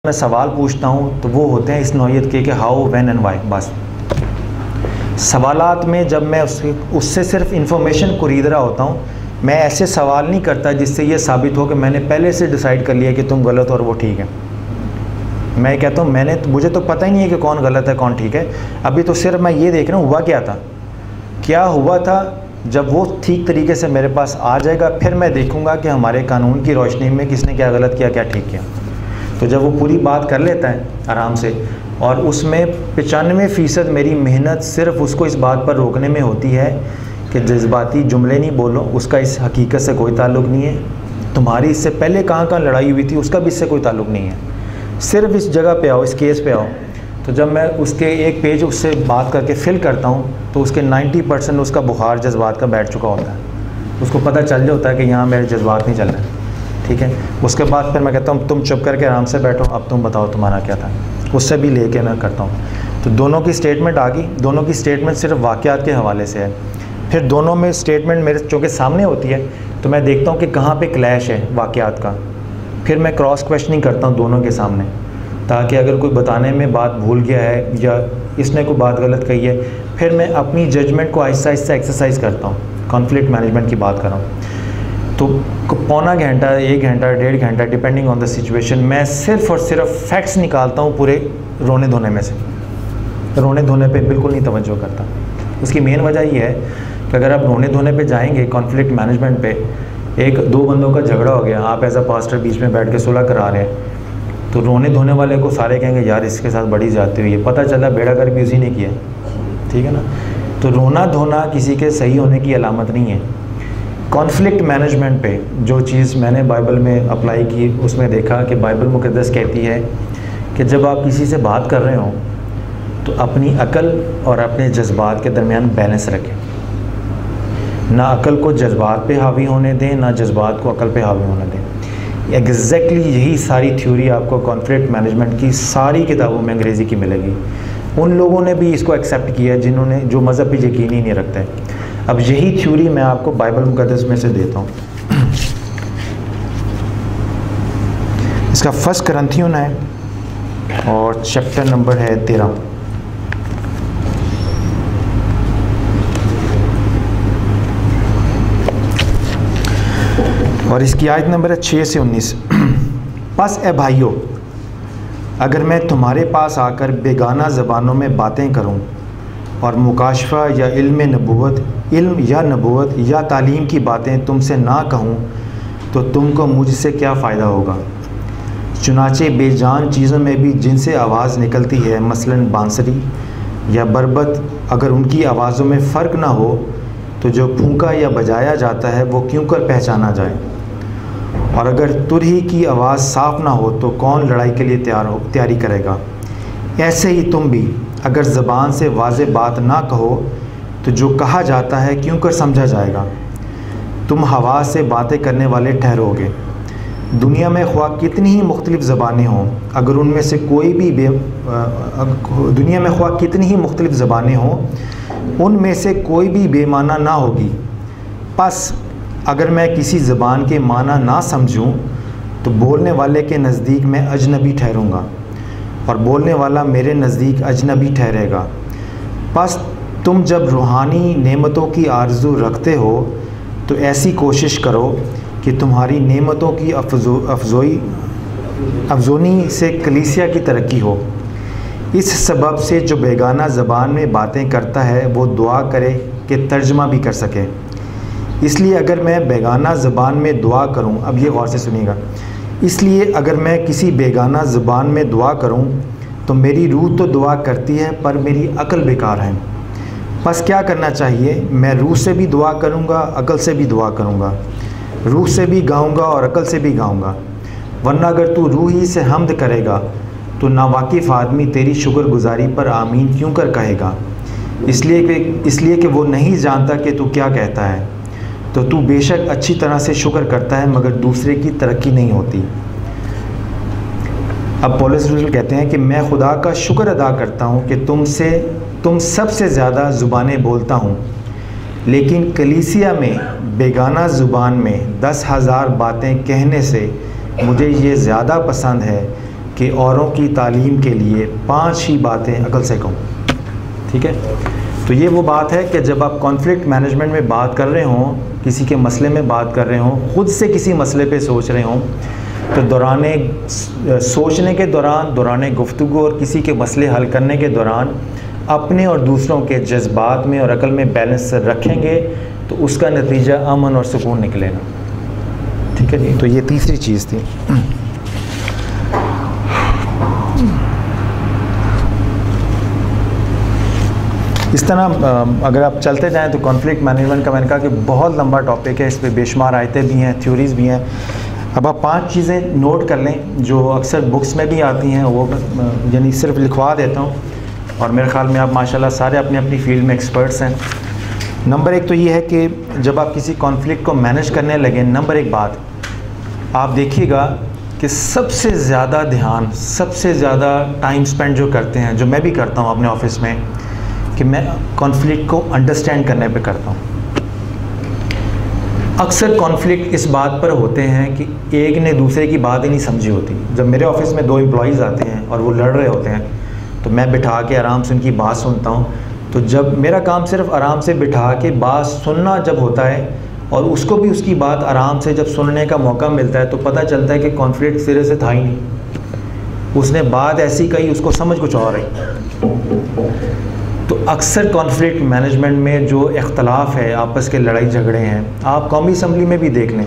मैं सवाल पूछता हूँ तो वो होते हैं इस नौइयत के कि हाउ, व्हेन एंड व्हाई। बस सवालात में जब मैं उससे सिर्फ इंफॉर्मेशन को रीद रहा होता हूँ, मैं ऐसे सवाल नहीं करता जिससे ये साबित हो कि मैंने पहले से डिसाइड कर लिया कि तुम गलत और वो ठीक है। मैं कहता हूँ मुझे तो पता ही नहीं है कि कौन गलत है कौन ठीक है, अभी तो सिर्फ मैं ये देख रहा हूँ हुआ क्या हुआ था। जब वो ठीक तरीके से मेरे पास आ जाएगा फिर मैं देखूँगा कि हमारे कानून की रोशनी में किसने क्या गलत किया क्या ठीक किया। तो जब वो पूरी बात कर लेता है आराम से, और उसमें 95% मेरी मेहनत सिर्फ उसको इस बात पर रोकने में होती है कि जज्बाती जुमले नहीं बोलो, उसका इस हकीकत से कोई ताल्लुक़ नहीं है। तुम्हारी इससे पहले कहाँ लड़ाई हुई थी उसका भी इससे कोई ताल्लुक़ नहीं है। सिर्फ इस जगह पे आओ, इस केस पे आओ। तो जब मैं उसके एक पेज उससे बात करके फिल करता हूँ तो उसके 90% उसका बुखार जज्बात का बैठ चुका होता है। उसको पता चल जाता है कि यहाँ मेरे जज्बात नहीं चल रहे, ठीक है। उसके बाद फिर मैं कहता हूँ तुम चुप करके आराम से बैठो, अब तुम बताओ तुम्हारा क्या था। उससे भी लेके मैं करता हूँ। तो दोनों की स्टेटमेंट आ गई, दोनों की स्टेटमेंट सिर्फ वाक़यात के हवाले से है। फिर दोनों में स्टेटमेंट मेरे चूँकि सामने होती है तो मैं देखता हूँ कि कहाँ पे क्लैश है वाक़यात का। फिर मैं क्रॉस क्वेश्चनिंग करता हूँ दोनों के सामने, ताकि अगर कोई बताने में बात भूल गया है या इसने कोई बात गलत कही है, फिर मैं अपनी जजमेंट को आहिस्ता आहिस्ता एक्सरसाइज करता हूँ। कॉन्फ्लिक्ट मैनेजमेंट की बात कर रहा हूँ। तो पौना घंटा, 1 घंटा, 1.5 घंटा डिपेंडिंग ऑन द सिचुएशन मैं सिर्फ और सिर्फ फैक्ट्स निकालता हूँ पूरे रोने धोने में से। रोने धोने पे बिल्कुल नहीं तवज्जो करता। उसकी मेन वजह ये है कि अगर आप रोने धोने पे जाएंगे कॉन्फ्लिक्ट मैनेजमेंट पे, एक दो बंदों का झगड़ा हो गया, आप एज अ पास्टर बीच में बैठ के सुलह करा रहे हैं, तो रोने धोने वाले को सारे कहेंगे यार इसके साथ बड़ी ज़्यादती हुई है, पता चला बेड़ा गर्क भी उसी ने किया, ठीक है ना। तो रोना धोना किसी के सही होने की अलामत नहीं है। कॉन्फ्लिक्ट मैनेजमेंट पे जो चीज़ मैंने बाइबल में अप्लाई की उसमें देखा कि बाइबल मुक़द्दस कहती है कि जब आप किसी से बात कर रहे हो तो अपनी अकल और अपने जज्बात के दरमियान बैलेंस रखें। ना अकल को जज्बात पे हावी होने दें, ना जज्बात को अकल पे हावी होने दें। एग्जैक्टली यही सारी थ्योरी आपको कॉन्फ्लिक्ट मैनेजमेंट की सारी किताबों में अंग्रेज़ी की मिलेगी। उन लोगों ने भी इसको एक्सेप्ट किया जिन्होंने जो मज़हब पे यकीन ही नहीं रखते। अब यही थ्योरी मैं आपको बाइबल मुक़द्दस में से देता हूँ। इसका 1 कुरिन्थियों है और चैप्टर नंबर है 13। और इसकी आयत नंबर है 6 से 19। बस ए भाइयों, अगर मैं तुम्हारे पास आकर बेगाना ज़बानों में बातें करूं और मुकाशफा या इल्म नबूवत या तालीम की बातें तुमसे ना कहूं तो तुमको मुझसे क्या फ़ायदा होगा। चुनाचे बेजान चीज़ों में भी जिनसे आवाज़ निकलती है, मसलन बांसुरी या बरबत, अगर उनकी आवाज़ों में फ़र्क ना हो तो जो फूंका या बजाया जाता है वो क्यों कर पहचाना जाए। और अगर तुरही की आवाज़ साफ़ ना हो तो कौन लड़ाई के लिए तैयारी करेगा। ऐसे ही तुम भी अगर ज़बान से वाज़ेह बात ना कहो तो जो कहा जाता है क्यों कर समझा जाएगा। तुम हवा से बातें करने वाले ठहरोगे। दुनिया में ख्वाह कितनी ही मुख्तलिफ़ ज़बानें हों, अगर उनमें से कोई भी दुनिया में ख्वाह कितनी ही मुख्तलिफ़ ज़बानें हों, उनमें से कोई भी बेमाना ना होगी। बस अगर मैं किसी ज़बान के माना ना समझूं तो बोलने वाले के नज़दीक मैं अजनबी ठहरूंगा और बोलने वाला मेरे नज़दीक अजनबी ठहरेगा। बस तुम जब रूहानी नेमतों की आरज़ू रखते हो तो ऐसी कोशिश करो कि तुम्हारी नेमतों की अफजोनी से कलीसिया की तरक्की हो। इस सबब से जो बेगाना ज़बान में बातें करता है वो दुआ करे कि तर्जमा भी कर सके। इसलिए अगर मैं बेगाना ज़बान में दुआ करूं, अब ये गौर से सुनिएगा, इसलिए अगर मैं किसी बेगाना ज़बान में दुआ करूं तो मेरी रूह तो दुआ करती है पर मेरी अकल बेकार है। बस क्या करना चाहिए, मैं रूह से भी दुआ करूंगा, अकल से भी दुआ करूंगा, रूह से भी गाऊंगा और अकल से भी गाऊंगा। वरना अगर तू रूह ही से हम्द करेगा तो नावाकिफ़ आदमी तेरी शुक्रगुजारी पर आमीन क्यों कर कहेगा, इसलिए कि वो नहीं जानता कि तू क्या कहता है। तो तू बेशक अच्छी तरह से शुक्र करता है मगर दूसरे की तरक्की नहीं होती। अब पौलुस रसूल कहते हैं कि मैं खुदा का शुक्र अदा करता हूँ कि तुम सबसे ज़्यादा ज़ुबानें बोलता हूँ, लेकिन कलीसिया में बेगाना ज़ुबान में 10,000 बातें कहने से मुझे ये ज़्यादा पसंद है कि औरों की तालीम के लिए 5 ही बातें अकल से कहूँ, ठीक है। तो ये वो बात है कि जब आप कॉन्फ्लिक्ट मैनेजमेंट में बात कर रहे हों, किसी के मसले में बात कर रहे हों, ख़ुद से किसी मसले पे सोच रहे हों, तो दौरान सोचने के दौरान, दौरान गुफ्तगू और किसी के मसले हल करने के दौरान अपने और दूसरों के जज्बात में और अकल में बैलेंस रखेंगे तो उसका नतीजा अमन और सुकून निकलेगा, ठीक है जी। तो ये तीसरी चीज़ थी। इस तरह अगर आप चलते जाएं तो कॉन्फ्लिक्ट मैनेजमेंट का मैंने कहा कि बहुत लंबा टॉपिक है, इस पे बेशुमार आयतें भी हैं, थ्योरीज़ भी हैं। अब आप 5 चीज़ें नोट कर लें जो अक्सर बुक्स में भी आती हैं, वो यानी सिर्फ लिखवा देता हूँ, और मेरे ख़्याल में आप माशाल्लाह सारे अपनी अपनी फील्ड में एक्सपर्ट्स हैं। नंबर 1 तो ये है कि जब आप किसी कॉन्फ्लिक्ट को मैनेज करने लगें, नंबर 1 बात आप देखिएगा कि सबसे ज़्यादा ध्यान, सबसे ज़्यादा टाइम स्पेंड जो करते हैं, जो मैं भी करता हूँ अपने ऑफिस में, कि मैं कॉन्फ्लिक्ट को अंडरस्टैंड करने पे करता हूँ। अक्सर कॉन्फ्लिक्ट इस बात पर होते हैं कि एक ने दूसरे की बात ही नहीं समझी होती। जब मेरे ऑफिस में 2 एम्प्लॉइज़ आते हैं और वो लड़ रहे होते हैं तो मैं बिठा के आराम से उनकी बात सुनता हूँ। तो जब मेरा काम सिर्फ आराम से बिठा के बात सुनना जब होता है और उसको भी उसकी बात आराम से जब सुनने का मौका मिलता है तो पता चलता है कि कॉन्फ्लिक्ट सिरे से था ही नहीं, उसने बात ऐसी कही, उसको समझ कुछ और आई। तो अक्सर कॉन्फ्लिक्ट मैनेजमेंट में जो इख्तलाफ है, आपस के लड़ाई झगड़े हैं, आप कौमी असम्बली में भी देख लें,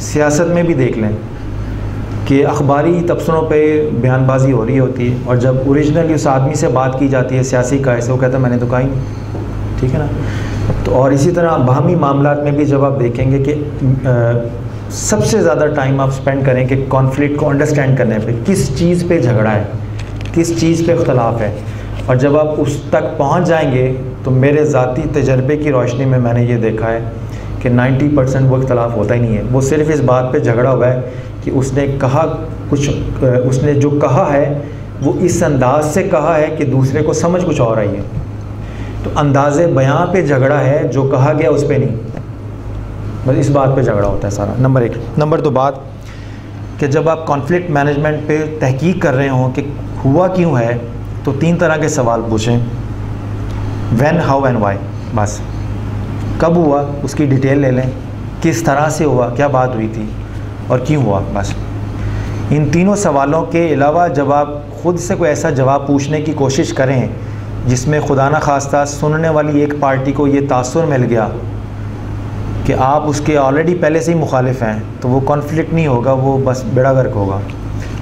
सियासत में भी देख लें कि अखबारी तबसरों पे बयानबाजी हो रही होती है और जब ओरिजिनली उस आदमी से बात की जाती है सियासी काय से, वो कहता है मैंने तो कहा ही नहीं, ठीक है ना। तो और इसी तरह बाहमी मामलात में भी जब आप देखेंगे कि सबसे ज़्यादा टाइम आप स्पेंड करें कि कॉन्फ्लिक्ट को अंडरस्टैंड करने पे, किस चीज़ पे झगड़ा है, किस चीज़ पे इख्तलाफ है। और जब आप उस तक पहुंच जाएंगे तो मेरे ज़ाती तजर्बे की रोशनी में मैंने ये देखा है कि 90% वो इख्तलाफ होता ही नहीं है। वो सिर्फ इस बात पे झगड़ा हुआ है कि उसने कहा कुछ, उसने जो कहा है वो इस अंदाज से कहा है कि दूसरे को समझ कुछ और आई है। तो अंदाज़े बयां पे झगड़ा है, जो कहा गया उस पर नहीं, बस इस बात पे झगड़ा होता है सारा। नंबर 1। नंबर 2 बात कि जब आप कॉन्फ्लिक्ट मैनेजमेंट पे तहकीक कर रहे हों कि हुआ क्यों है, तो 3 तरह के सवाल पूछें, व्हेन, हाउ एंड वाई। बस कब हुआ उसकी डिटेल ले लें, किस तरह से हुआ, क्या बात हुई थी और क्यों हुआ। बस इन तीनों सवालों के अलावा जब आप ख़ुद से कोई ऐसा जवाब पूछने की कोशिश करें जिसमें खुदा न खास्ता सुनने वाली एक पार्टी को ये तासुर मिल गया कि आप उसके ऑलरेडी पहले से ही मुखालिफ हैं, तो वो कॉन्फ्लिक्ट नहीं होगा, वो बस बेड़ा गर्क होगा।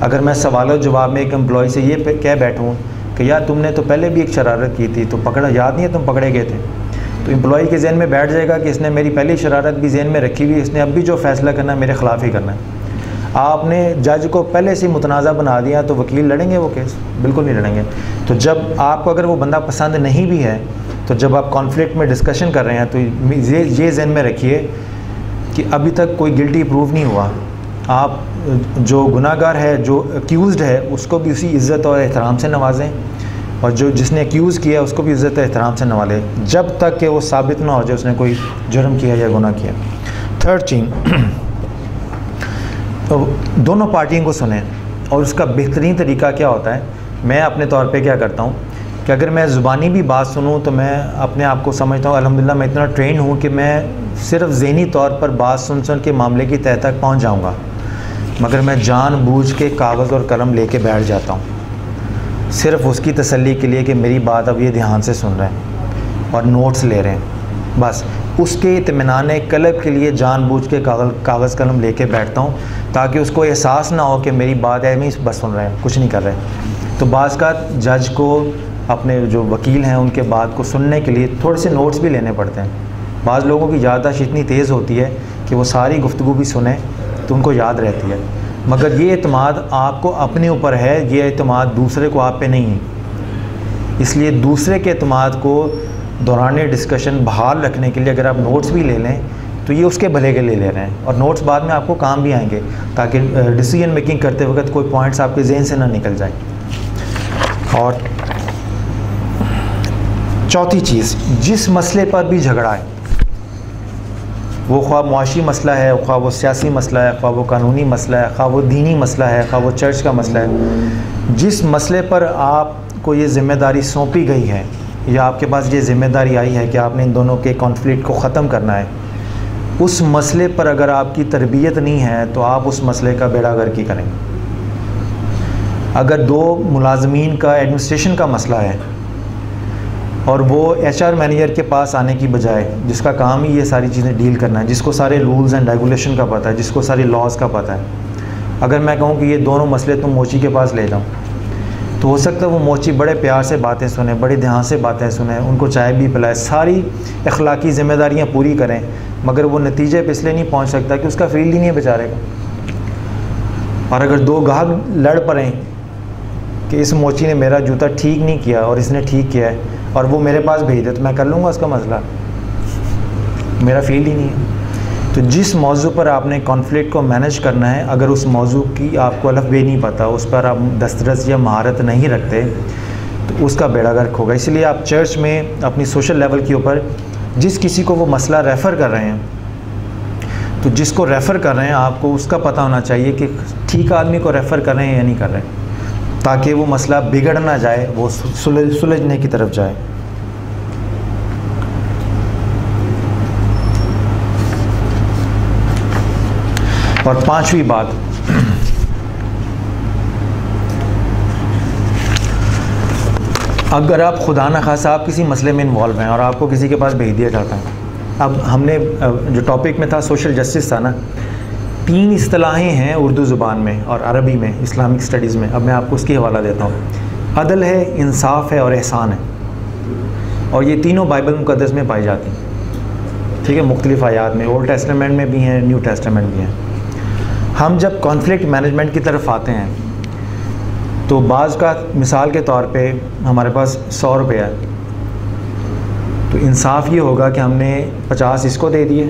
अगर मैं सवाल जवाब में एक एम्प्लॉय से ये कह बैठूँ कि यार तुमने तो पहले भी एक शरारत की थी, तो पकड़ा, याद नहीं है तुम पकड़े गए थे, तो एम्प्लॉय के जहन में बैठ जाएगा कि इसने मेरी पहली शरारत भी जहन में रखी हुई, इसने अब भी जो फ़ैसला करना है मेरे ख़िलाफ़ ही करना है। आपने जज को पहले से मुतनाज़ा बना दिया तो वकील लड़ेंगे वो केस? बिल्कुल नहीं लड़ेंगे। तो जब आपको अगर वो बंदा पसंद नहीं भी है, तो जब आप कॉन्फ्लिक्ट में डिस्कशन कर रहे हैं तो ये जहन में रखिए कि अभी तक कोई गिल्टी प्रूव नहीं हुआ। आप जो गुनाहगार है, जो अक्यूज़ड है, उसको भी उसी इज़्ज़त और एहतराम से नवाजें, और जो जिसने अक्यूज़ किया उसको भी इज़्ज़त और एहतराम से नवाजें, जब तक कि वो साबित ना हो जाए उसने कोई जुर्म किया या गुनाह किया। 3rd चीज़, तो दोनों पार्टियों को सुनें। और उसका बेहतरीन तरीका क्या होता है, मैं अपने तौर पे क्या करता हूँ कि अगर मैं ज़ुबानी भी बात सुनूँ तो मैं अपने आप को समझता हूँ अल्हम्दुलिल्लाह मैं इतना ट्रेन हूँ कि मैं सिर्फ ज़हनी तौर पर बात सुन के मामले की तह तक पहुँच जाऊँगा, मगर मैं जानबूझ के कागज़ और कलम लेके बैठ जाता हूँ सिर्फ़ उसकी तसल्ली के लिए कि मेरी बात अब ये ध्यान से सुन रहे हैं और नोट्स ले रहे हैं। बस उसके इत्मीनान कल्ब के लिए जानबूझ के कागज़ कलम लेके बैठता हूँ ताकि उसको एहसास ना हो कि मेरी बात है नहीं, बस सुन रहे हैं, कुछ नहीं कर रहे। तो बाज़ का जज को, अपने जो वकील हैं उनके बात को सुनने के लिए थोड़े से नोट्स भी लेने पड़ते हैं। बाज़ लोगों की याददाश्त इतनी तेज़ होती है कि वो सारी गुफ्तगू भी सुने तो उनको याद रहती है, मगर ये एतमाद आपको अपने ऊपर है, ये एतमाद दूसरे को आप पे नहीं है। इसलिए दूसरे के एतमाद को दौरान डिस्कशन बहाल रखने के लिए अगर आप नोट्स भी ले लें तो ये उसके भले के लिए ले रहे हैं, और नोट्स बाद में आपको काम भी आएंगे ताकि डिसीजन मेकिंग करते वक्त कोई पॉइंट्स आपके जहन से ना निकल जाए। और 4थी चीज़, जिस मसले पर भी झगड़ा है वो ख्वाह मुआशी मसला है, ख्वाह वो सियासी मसला है, ख्वाह वो कानूनी मसला है, ख्वाह वो दीनी मसला है, ख्वाह वो चर्च का मसला है, जिस मसले पर आपको ये ज़िम्मेदारी सौंपी गई है या आपके पास ये ज़िम्मेदारी आई है कि आपने इन दोनों के कॉन्फ्लिक्ट को ख़त्म करना है, उस मसले पर अगर आपकी तरबियत नहीं है तो आप उस मसले का बेड़ा गर्क ही करेंगे। अगर दो मुलाजमीन का एडमिनिस्ट्रेशन का मसला है और वो HR मैनेजर के पास आने की बजाय, जिसका काम ही ये सारी चीज़ें डील करना है, जिसको सारे रूल्स एंड रेगुलेशन का पता है, जिसको सारे लॉज का पता है, अगर मैं कहूँ कि ये दोनों मसले तुम मोची के पास ले जाओ, तो हो सकता है वो मोची बड़े प्यार से बातें सुने, बड़े ध्यान से बातें सुने, उनको चाय भी पिलाए, सारी अखलाकी ज़िम्मेदारियाँ पूरी करें, मगर वो नतीजे पे इसलिए नहीं पहुँच सकता कि उसका फील्ड ही नहीं है बेचारे का। और अगर दो गाहक लड़ पड़ें कि इस मोची ने मेरा जूता ठीक नहीं किया और इसने ठीक किया है और वो मेरे पास भेज दे, तो मैं कर लूँगा उसका मसला, मेरा फील्ड ही नहीं है। तो जिस मौजू पर आपने कॉन्फ्लिक्ट को मैनेज करना है, अगर उस मौजू की आपको अलफ बे नहीं पता, उस पर आप दस्तरस या महारत नहीं रखते, तो उसका बेड़ा गर्क होगा। इसलिए आप चर्च में अपनी सोशल लेवल के ऊपर जिस किसी को वो मसला रेफ़र कर रहे हैं, तो जिसको रेफ़र कर रहे हैं आपको उसका पता होना चाहिए कि ठीक आदमी को रेफ़र कर रहे हैं या नहीं कर रहे हैं, ताकि वो मसला बिगड़ ना जाए, वो सुलझने की तरफ जाए। और पांचवी बात, अगर आप खुदा न खासा आप किसी मसले में इन्वॉल्व हैं और आपको किसी के पास भेज दिया जाता है, अब हमने जो टॉपिक में था सोशल जस्टिस था ना, 3 इस्तिलाहें हैं उर्दू ज़ुबान में और अरबी में, इस्लामिक स्टडीज़ में। अब मैं आपको उसकी हवाला देता हूँ। अदल है, इंसाफ है और एहसान है, और ये तीनों बाइबल मुक़द्दस में पाई जाती हैं, ठीक है, मुख्तलिफ़ आयात में, ओल्ड टेस्टामेंट में भी हैं, न्यू टेस्टामेंट भी हैं। हम जब कॉन्फ्लिक्ट मैनेजमेंट की तरफ आते हैं तो बाज़ का मिसाल के तौर पे हमारे पास 100 रुपये है, तो इंसाफ ये होगा कि हमने 50 इसको दे दिए,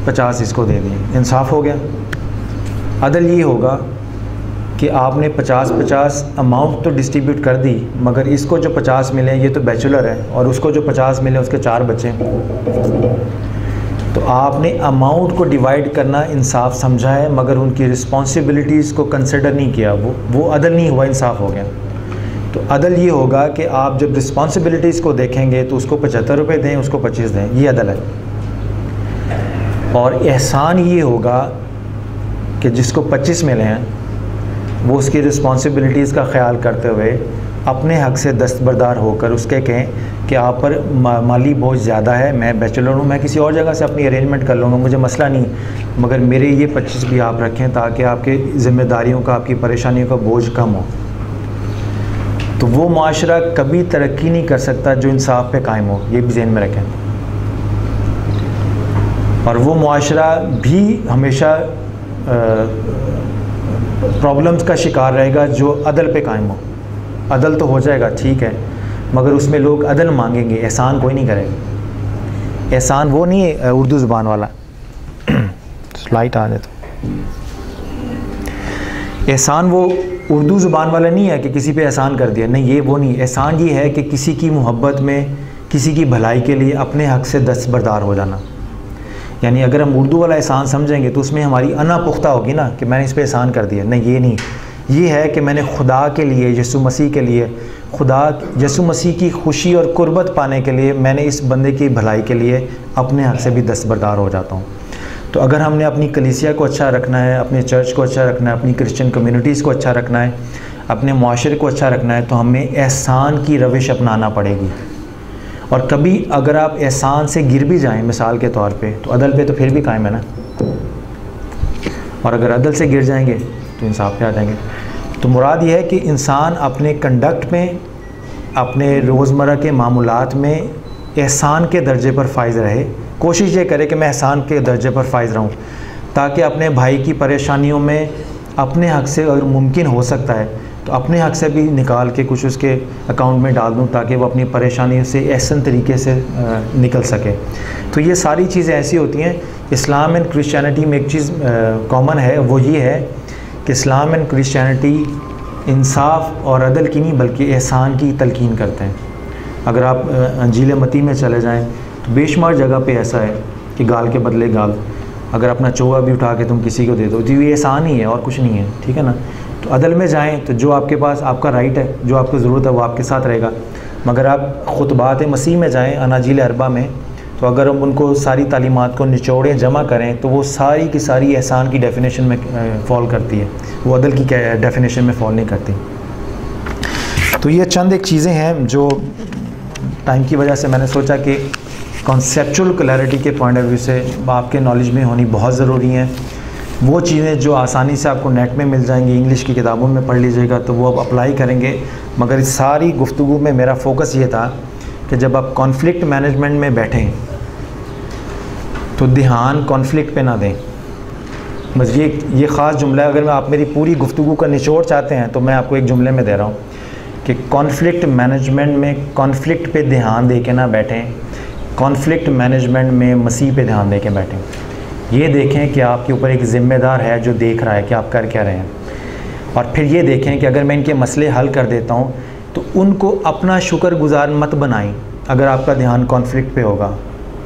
50 इसको दे दिए, इंसाफ हो गया। अदल ये होगा कि आपने 50-50 अमाउंट तो डिस्ट्रीब्यूट कर दी, मगर इसको जो 50 मिले ये तो बैचलर है और उसको जो 50 मिले उसके 4 बच्चे, तो आपने अमाउंट को डिवाइड करना इंसाफ समझा है, मगर उनकी रिस्पॉन्सिबिलिटीज़ को कंसिडर नहीं किया, वो अदल नहीं हुआ, इंसाफ हो गया। तो अदल ये होगा कि आप जब रिस्पॉन्सिबिलिटीज़ को देखेंगे तो उसको 75 रुपये दें, उसको 25 दें, ये अदल है। और एहसान ये होगा कि जिसको 25 मिले हैं वो उसकी रिस्पॉन्सिबिलिटीज़ का ख्याल करते हुए अपने हक़ से दस्तबरदार होकर उसके कहें कि आप पर माली बोझ ज़्यादा है, मैं बैचलर हूँ, मैं किसी और जगह से अपनी अरेंजमेंट कर लूँगा, मुझे मसला नहीं, मगर मेरे ये 25 भी आप रखें ताकि आपके ज़िम्मेदारियों का, आपकी परेशानियों का बोझ कम हो। तो वो माशरा कभी तरक्की नहीं कर सकता जो इंसाफ पे कायम हो, ये भी ज़हन में रखें। और वो माशरा भी हमेशा प्रॉब्लम्स का शिकार रहेगा जो अदल पे कायम हो। अदल तो हो जाएगा, ठीक है, मगर उसमें लोग अदल मांगेंगे, एहसान कोई नहीं करेगा। एहसान वो नहीं है उर्दू ज़ुबान वाला स्लाइड आ जाए तो, एहसान वो उर्दू ज़ुबान वाला नहीं है कि किसी पे एहसान कर दिया, नहीं, ये वो नहीं। एहसान ये है कि किसी की मोहब्बत में, किसी की भलाई के लिए अपने हक़ से दस्तबरदार हो जाना। यानी अगर हम उर्दू वाला एहसान समझेंगे तो उसमें हमारी अना पुख्ता होगी ना कि मैंने इस पे एहसान कर दिया, नहीं, ये नहीं। ये है कि मैंने खुदा के लिए, यीशु मसीह के लिए, खुदा यीशु मसीह की खुशी और कुर्बत पाने के लिए मैंने इस बंदे की भलाई के लिए अपने हक़ से भी दस्तबरदार हो जाता हूँ। तो अगर हमने अपनी कलीसिया को अच्छा रखना है, अपने चर्च को अच्छा रखना है, अपनी क्रिश्चियन कम्युनिटीज़ को अच्छा रखना है, अपने मुआशरे को अच्छा रखना है, तो हमें एहसान की रविश अपनाना पड़ेगी। और कभी अगर आप एहसान से गिर भी जाएं मिसाल के तौर पे, तो अदल पे तो फिर भी कायम है ना, और अगर अदल से गिर जाएंगे तो इंसाफ पे आ जाएंगे। तो मुराद ये है कि इंसान अपने कंडक्ट में, अपने रोज़मर्रा के मामूलात में एहसान के दर्जे पर फाइज़ रहे। कोशिश ये करे कि मैं एहसान के दर्जे पर फाइज़ रहूँ, ताकि अपने भाई की परेशानियों में अपने हक़ से अगर मुमकिन हो सकता है तो अपने हक़ से भी निकाल के कुछ उसके अकाउंट में डाल दूँ, ताकि वो अपनी परेशानियों से एहसन तरीके से निकल सके। तो ये सारी चीज़ें ऐसी होती हैं। इस्लाम एंड क्रिश्चियनिटी में एक चीज़ कॉमन है, वो ये है कि इस्लाम एंड क्रिश्चियनिटी इंसाफ और अदल की नहीं बल्कि एहसान की तलकीन करते हैं। अगर आप अंजील मती में चले जाएँ तो बेशुमार जगह पे ऐसा है कि गाल के बदले गाल, अगर अपना चोगा भी उठा के तुम किसी को दे दो तो ये एहसान ही है और कुछ नहीं है, ठीक है ना। तो अदल में जाएं तो जो आपके पास आपका राइट है, जो आपको ज़रूरत है वो आपके साथ रहेगा। मगर आप खुतबात मसीह में जाएं, अनाजील अरबा में, तो अगर हम उनको सारी तालीमात को निचोड़ें, जमा करें, तो वो सारी की सारी एहसान की डेफिनेशन में फ़ॉल करती है, वो अदल की डेफिनेशन में फ़ॉल नहीं करती। तो ये चंद एक चीज़ें हैं जो टाइम की वजह से मैंने सोचा कि कॉन्सेप्चुअल क्लैरिटी के पॉइंट ऑफ व्यू से आपके नॉलेज में होनी बहुत ज़रूरी हैं। वो चीज़ें जो आसानी से आपको नेट में मिल जाएंगी, इंग्लिश की किताबों में पढ़ लीजिएगा तो वो आप अप्लाई करेंगे। मगर इस सारी गुफ्तगू में मेरा फोकस ये था कि जब आप कॉन्फ्लिक्ट मैनेजमेंट में बैठें तो ध्यान कॉन्फ्लिक्ट पे ना दें। बस ये ख़ास जुमला है। अगर आप मेरी पूरी गुफ्तगू का निचोड़ चाहते हैं तो मैं आपको एक जुमले में दे रहा हूँ कि कॉन्फ्लिक्ट मैनेजमेंट में कॉन्फ्लिक्ट पे ध्यान दे के ना बैठें, कॉन्फ्लिक्ट मैनेजमेंट में मसीह पे ध्यान दे के बैठें। ये देखें कि आपके ऊपर एक ज़िम्मेदार है जो देख रहा है कि आप कर क्या रहे हैं, और फिर ये देखें कि अगर मैं इनके मसले हल कर देता हूँ तो उनको अपना शुक्रगुजार मत बनाएं। अगर आपका ध्यान कॉन्फ्लिक्ट पे होगा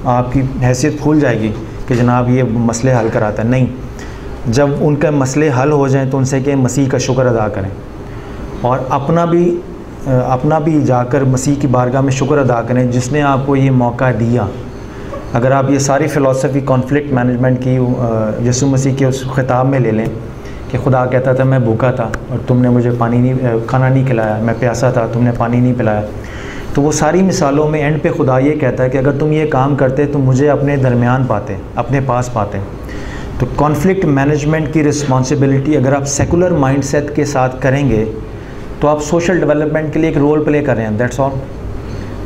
आपकी हैसियत फूल जाएगी कि जनाब ये मसले हल कराता है। नहीं, जब उनके मसले हल हो जाएं तो उनसे कि मसीह का शुक्र अदा करें, और अपना भी जाकर मसीह की बारगाह में शुक्र अदा करें जिसने आपको ये मौका दिया। अगर आप ये सारी फ़िलासफ़ी कॉन्फ्लिक्ट मैनेजमेंट की यीशु मसीह के उस ख़िताब में ले लें कि खुदा कहता था मैं भूखा था और तुमने मुझे खाना नहीं खिलाया, मैं प्यासा था तुमने पानी नहीं पिलाया, तो वो सारी मिसालों में एंड पे खुदा ये कहता है कि अगर तुम ये काम करते तो मुझे अपने दरमियान पाते, अपने पास पाते। तो कॉन्फ्लिक्ट मैनेजमेंट की रिस्पॉन्सिबिलिटी अगर आप सेकुलर माइंडसेट के साथ करेंगे तो आप सोशल डेवलपमेंट के लिए एक रोल प्ले कर रहे हैं, दैट्स ऑल।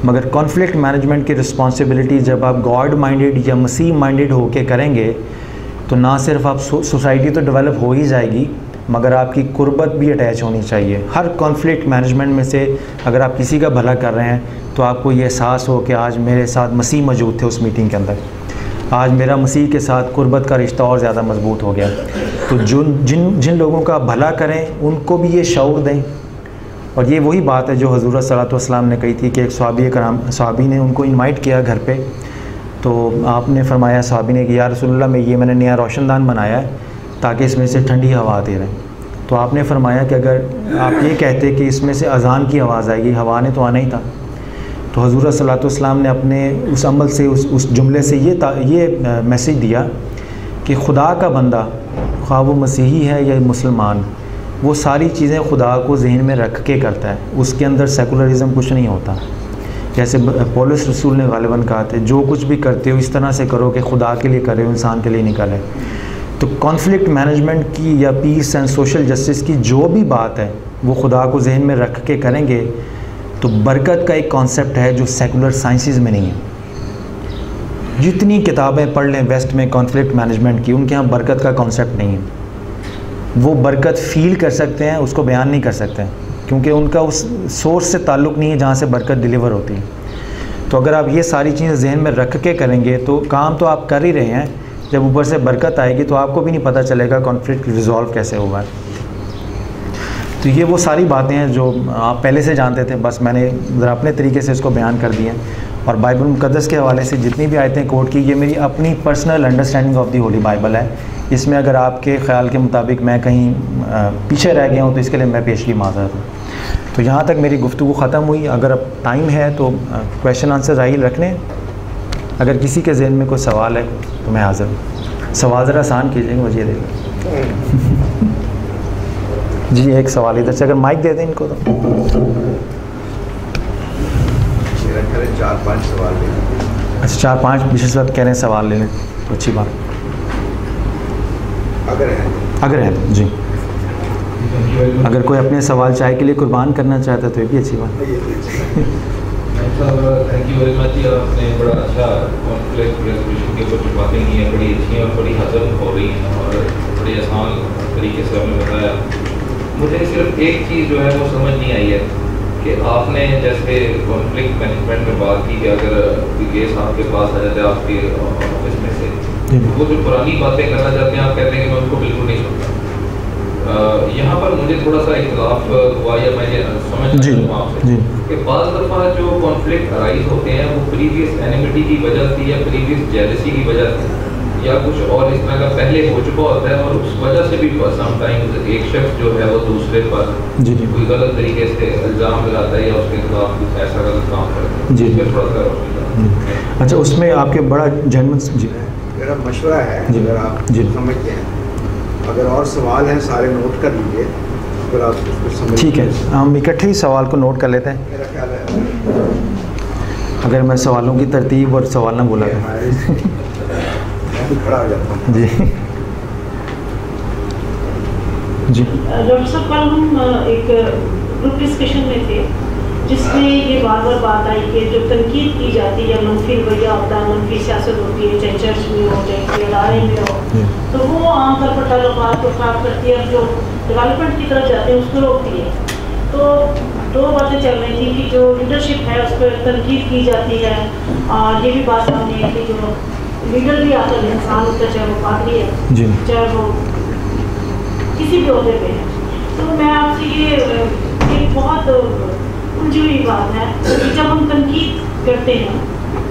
मगर कॉन्फ्लिक्ट मैनेजमेंट की रिस्पॉन्सिबिलिटी जब आप गॉड माइंडेड या मसीह माइंडेड होके करेंगे तो ना सिर्फ आप सोसाइटी तो डेवलप हो ही जाएगी मगर आपकी कुर्बत भी अटैच होनी चाहिए। हर कॉन्फ्लिक्ट मैनेजमेंट में से अगर आप किसी का भला कर रहे हैं तो आपको ये एहसास हो कि आज मेरे साथ मसीह मौजूद थे उस मीटिंग के अंदर, आज मेरा मसीह के साथ कुर्बत का रिश्ता और ज़्यादा मजबूत हो गया। तो जिन लोगों का भला करें उनको भी ये शऊर दें। और ये वही बात है जो हज़ूर सल्लल्लाहु अलैहि वसल्लम ने कही थी कि एक सहाबी ने उनको इनवाइट किया घर पे, तो आपने फरमाया सहाबी ने कि या रसूलल्लाह मैंने नया रोशनदान बनाया है ताकि इसमें से ठंडी हवा आती रहे। तो आपने फरमाया कि अगर आप ये कहते कि इसमें से अज़ान की आवाज़ आएगी, हवा ने तो आना ही था। तो हज़ूर सल्लल्लाहु अलैहि वसल्लम ने अपने उस अमल से उस जुमले से ये मैसेज दिया कि खुदा का बंदा, ख्वाह वो मसीही है या मुसलमान, वो सारी चीज़ें खुदा को जहन में रख के करता है, उसके अंदर सेकुलरिज़म कुछ नहीं होता। जैसे पौलुस रसूल ने गालिबन कहा था, जो कुछ भी करते हो इस तरह से करो कि खुदा के लिए करे हो, इंसान के लिए नहीं करे। तो कॉन्फ्लिक्ट मैनेजमेंट की या पीस एंड सोशल जस्टिस की जो भी बात है वो खुदा को जहन में रख के करेंगे तो बरकत का एक कॉन्सेप्ट है जो सेकुलर साइंसेस में नहीं है। जितनी किताबें पढ़ लें वेस्ट में कॉन्फ्लिक्ट मैनेजमेंट की, उनके यहाँ बरकत का कॉन्सेप्ट नहीं है। वो बरकत फ़ील कर सकते हैं, उसको बयान नहीं कर सकते हैं क्योंकि उनका उस सोर्स से ताल्लुक़ नहीं है जहाँ से बरकत डिलीवर होती है। तो अगर आप ये सारी चीज़ें जहन में रख के करेंगे तो काम तो आप कर ही रहे हैं, जब ऊपर से बरकत आएगी तो आपको भी नहीं पता चलेगा कॉन्फ्लिक्ट रिजॉल्व कैसे होगा। तो ये वो सारी बातें हैं जो आप पहले से जानते थे, बस मैंने ज़रा अपने तरीके से इसको बयान कर दिए। और बाइबल मुक़द्दस के हवाले से जितनी भी आयतें कोट की, ये मेरी अपनी personal understanding of the Holi Bible है। इसमें अगर आपके ख्याल के मुताबिक मैं कहीं पीछे रह गया हूँ तो इसके लिए मैं पेशगी माज़रत हूँ। तो यहाँ तक मेरी गुफ्तगू ख़त्म हुई। अगर अब टाइम है तो क्वेश्चन आंसर राइल रख लें। अगर किसी के जहन में कोई सवाल है तो मैं हाज़िर हूँ। सवाल ज़रा आसान कीजिएगा, मुझे ये देखें। जी एक सवाल इधर से, अगर माइक दे दें इनको तो। 4-5 सवाल ले लें। अच्छा 4-5 विशेष वक्त कह रहे हैं सवाल ले लें तो अच्छी बात, अगर है जी। अगर कोई अपने सवाल चाय के लिए कुर्बान करना चाहता है तो ये भी अच्छी बात। Thank you very much. आपने बड़ा अच्छा कॉन्फ्लिक्ट रेजोल्यूशन के ऊपर जो बातें की हैं बड़ी अच्छी हैं और बड़ी हज़म हो रही हैं और बड़ी आसान तरीके से आपने बताया। मुझे सिर्फ एक चीज़ जो है वो समझ नहीं आई है कि आपने जैसे कॉन्फ्लिक्ट मैनेजमेंट में बात की कि अगर केस आपके पास आ जाते हैं आपके ऑफिस में से, वो जो पुरानी बातें करना चाहते हैं आप कहते हैं कि मैं उनको बिल्कुल नहीं सुनता। यहाँ पर मुझे थोड़ा सा इख्तिलाफ हुआ या मैं समझ जी जी कि बाज़ दफ़ा जो कॉन्फ्लिक्ट अराइज होते हैं वो प्रीवियस एनिमिटी की वजह से या प्रीवियस जेलसी की वजह से या कुछ और इस तरह का पहले हो चुका होता है, और उस वजह से भी समटाइम्स एक शख्स जो है वो दूसरे पर जी जी कोई गलत तरीके से इल्ज़ाम लगाता है या उसके खिलाफ कुछ ऐसा गलत काम करता है। जी। इस पर थोड़ा सा रोशनी डालें। अच्छा, उसमें आपके बड़ा जेन्युइन जी मेरा मशवरा है, जी। अगर आप जी। समझते हैं, अगर और सवाल हैं सारे नोट कर लीजिए, अगर आप उसको समझ। ठीक है, हम इकट्ठे ही सवाल को नोट कर लेते हैं। मेरा ख्याल है अगर मैं सवालों की तरतीब और सवाल ना बोला तो मैं भी खड़ा हो जाता हूँ। जी जी डॉक्टर साहब, कल हम एक ग्रुप डिस्कशन में थे जिसमें ये बार बार बात आई कि जो तनकीद की जाती है या मनफी रवैया होता है, मनफी सियासत होती है, चाहे चर्च में हो चाहे इदारे में हो, तो वो आमतौर पर ताल्लुकात को ख़राब करती है और जो डेवलपमेंट की तरफ जाते हैं उसको रोकती है। तो दो बातें चल रही थी कि जो लीडरशिप है उस पर तनकीद की जाती है, और ये भी बात सामने है कि जो लीडर भी आकर इंसान होता है, चाहे वो पादरी है जी चाहे वो किसी भी ओहदे पे है। तो मैं आपसे ये एक बहुत उलझी हुई बात है कि जब हम तनकीद करते हैं,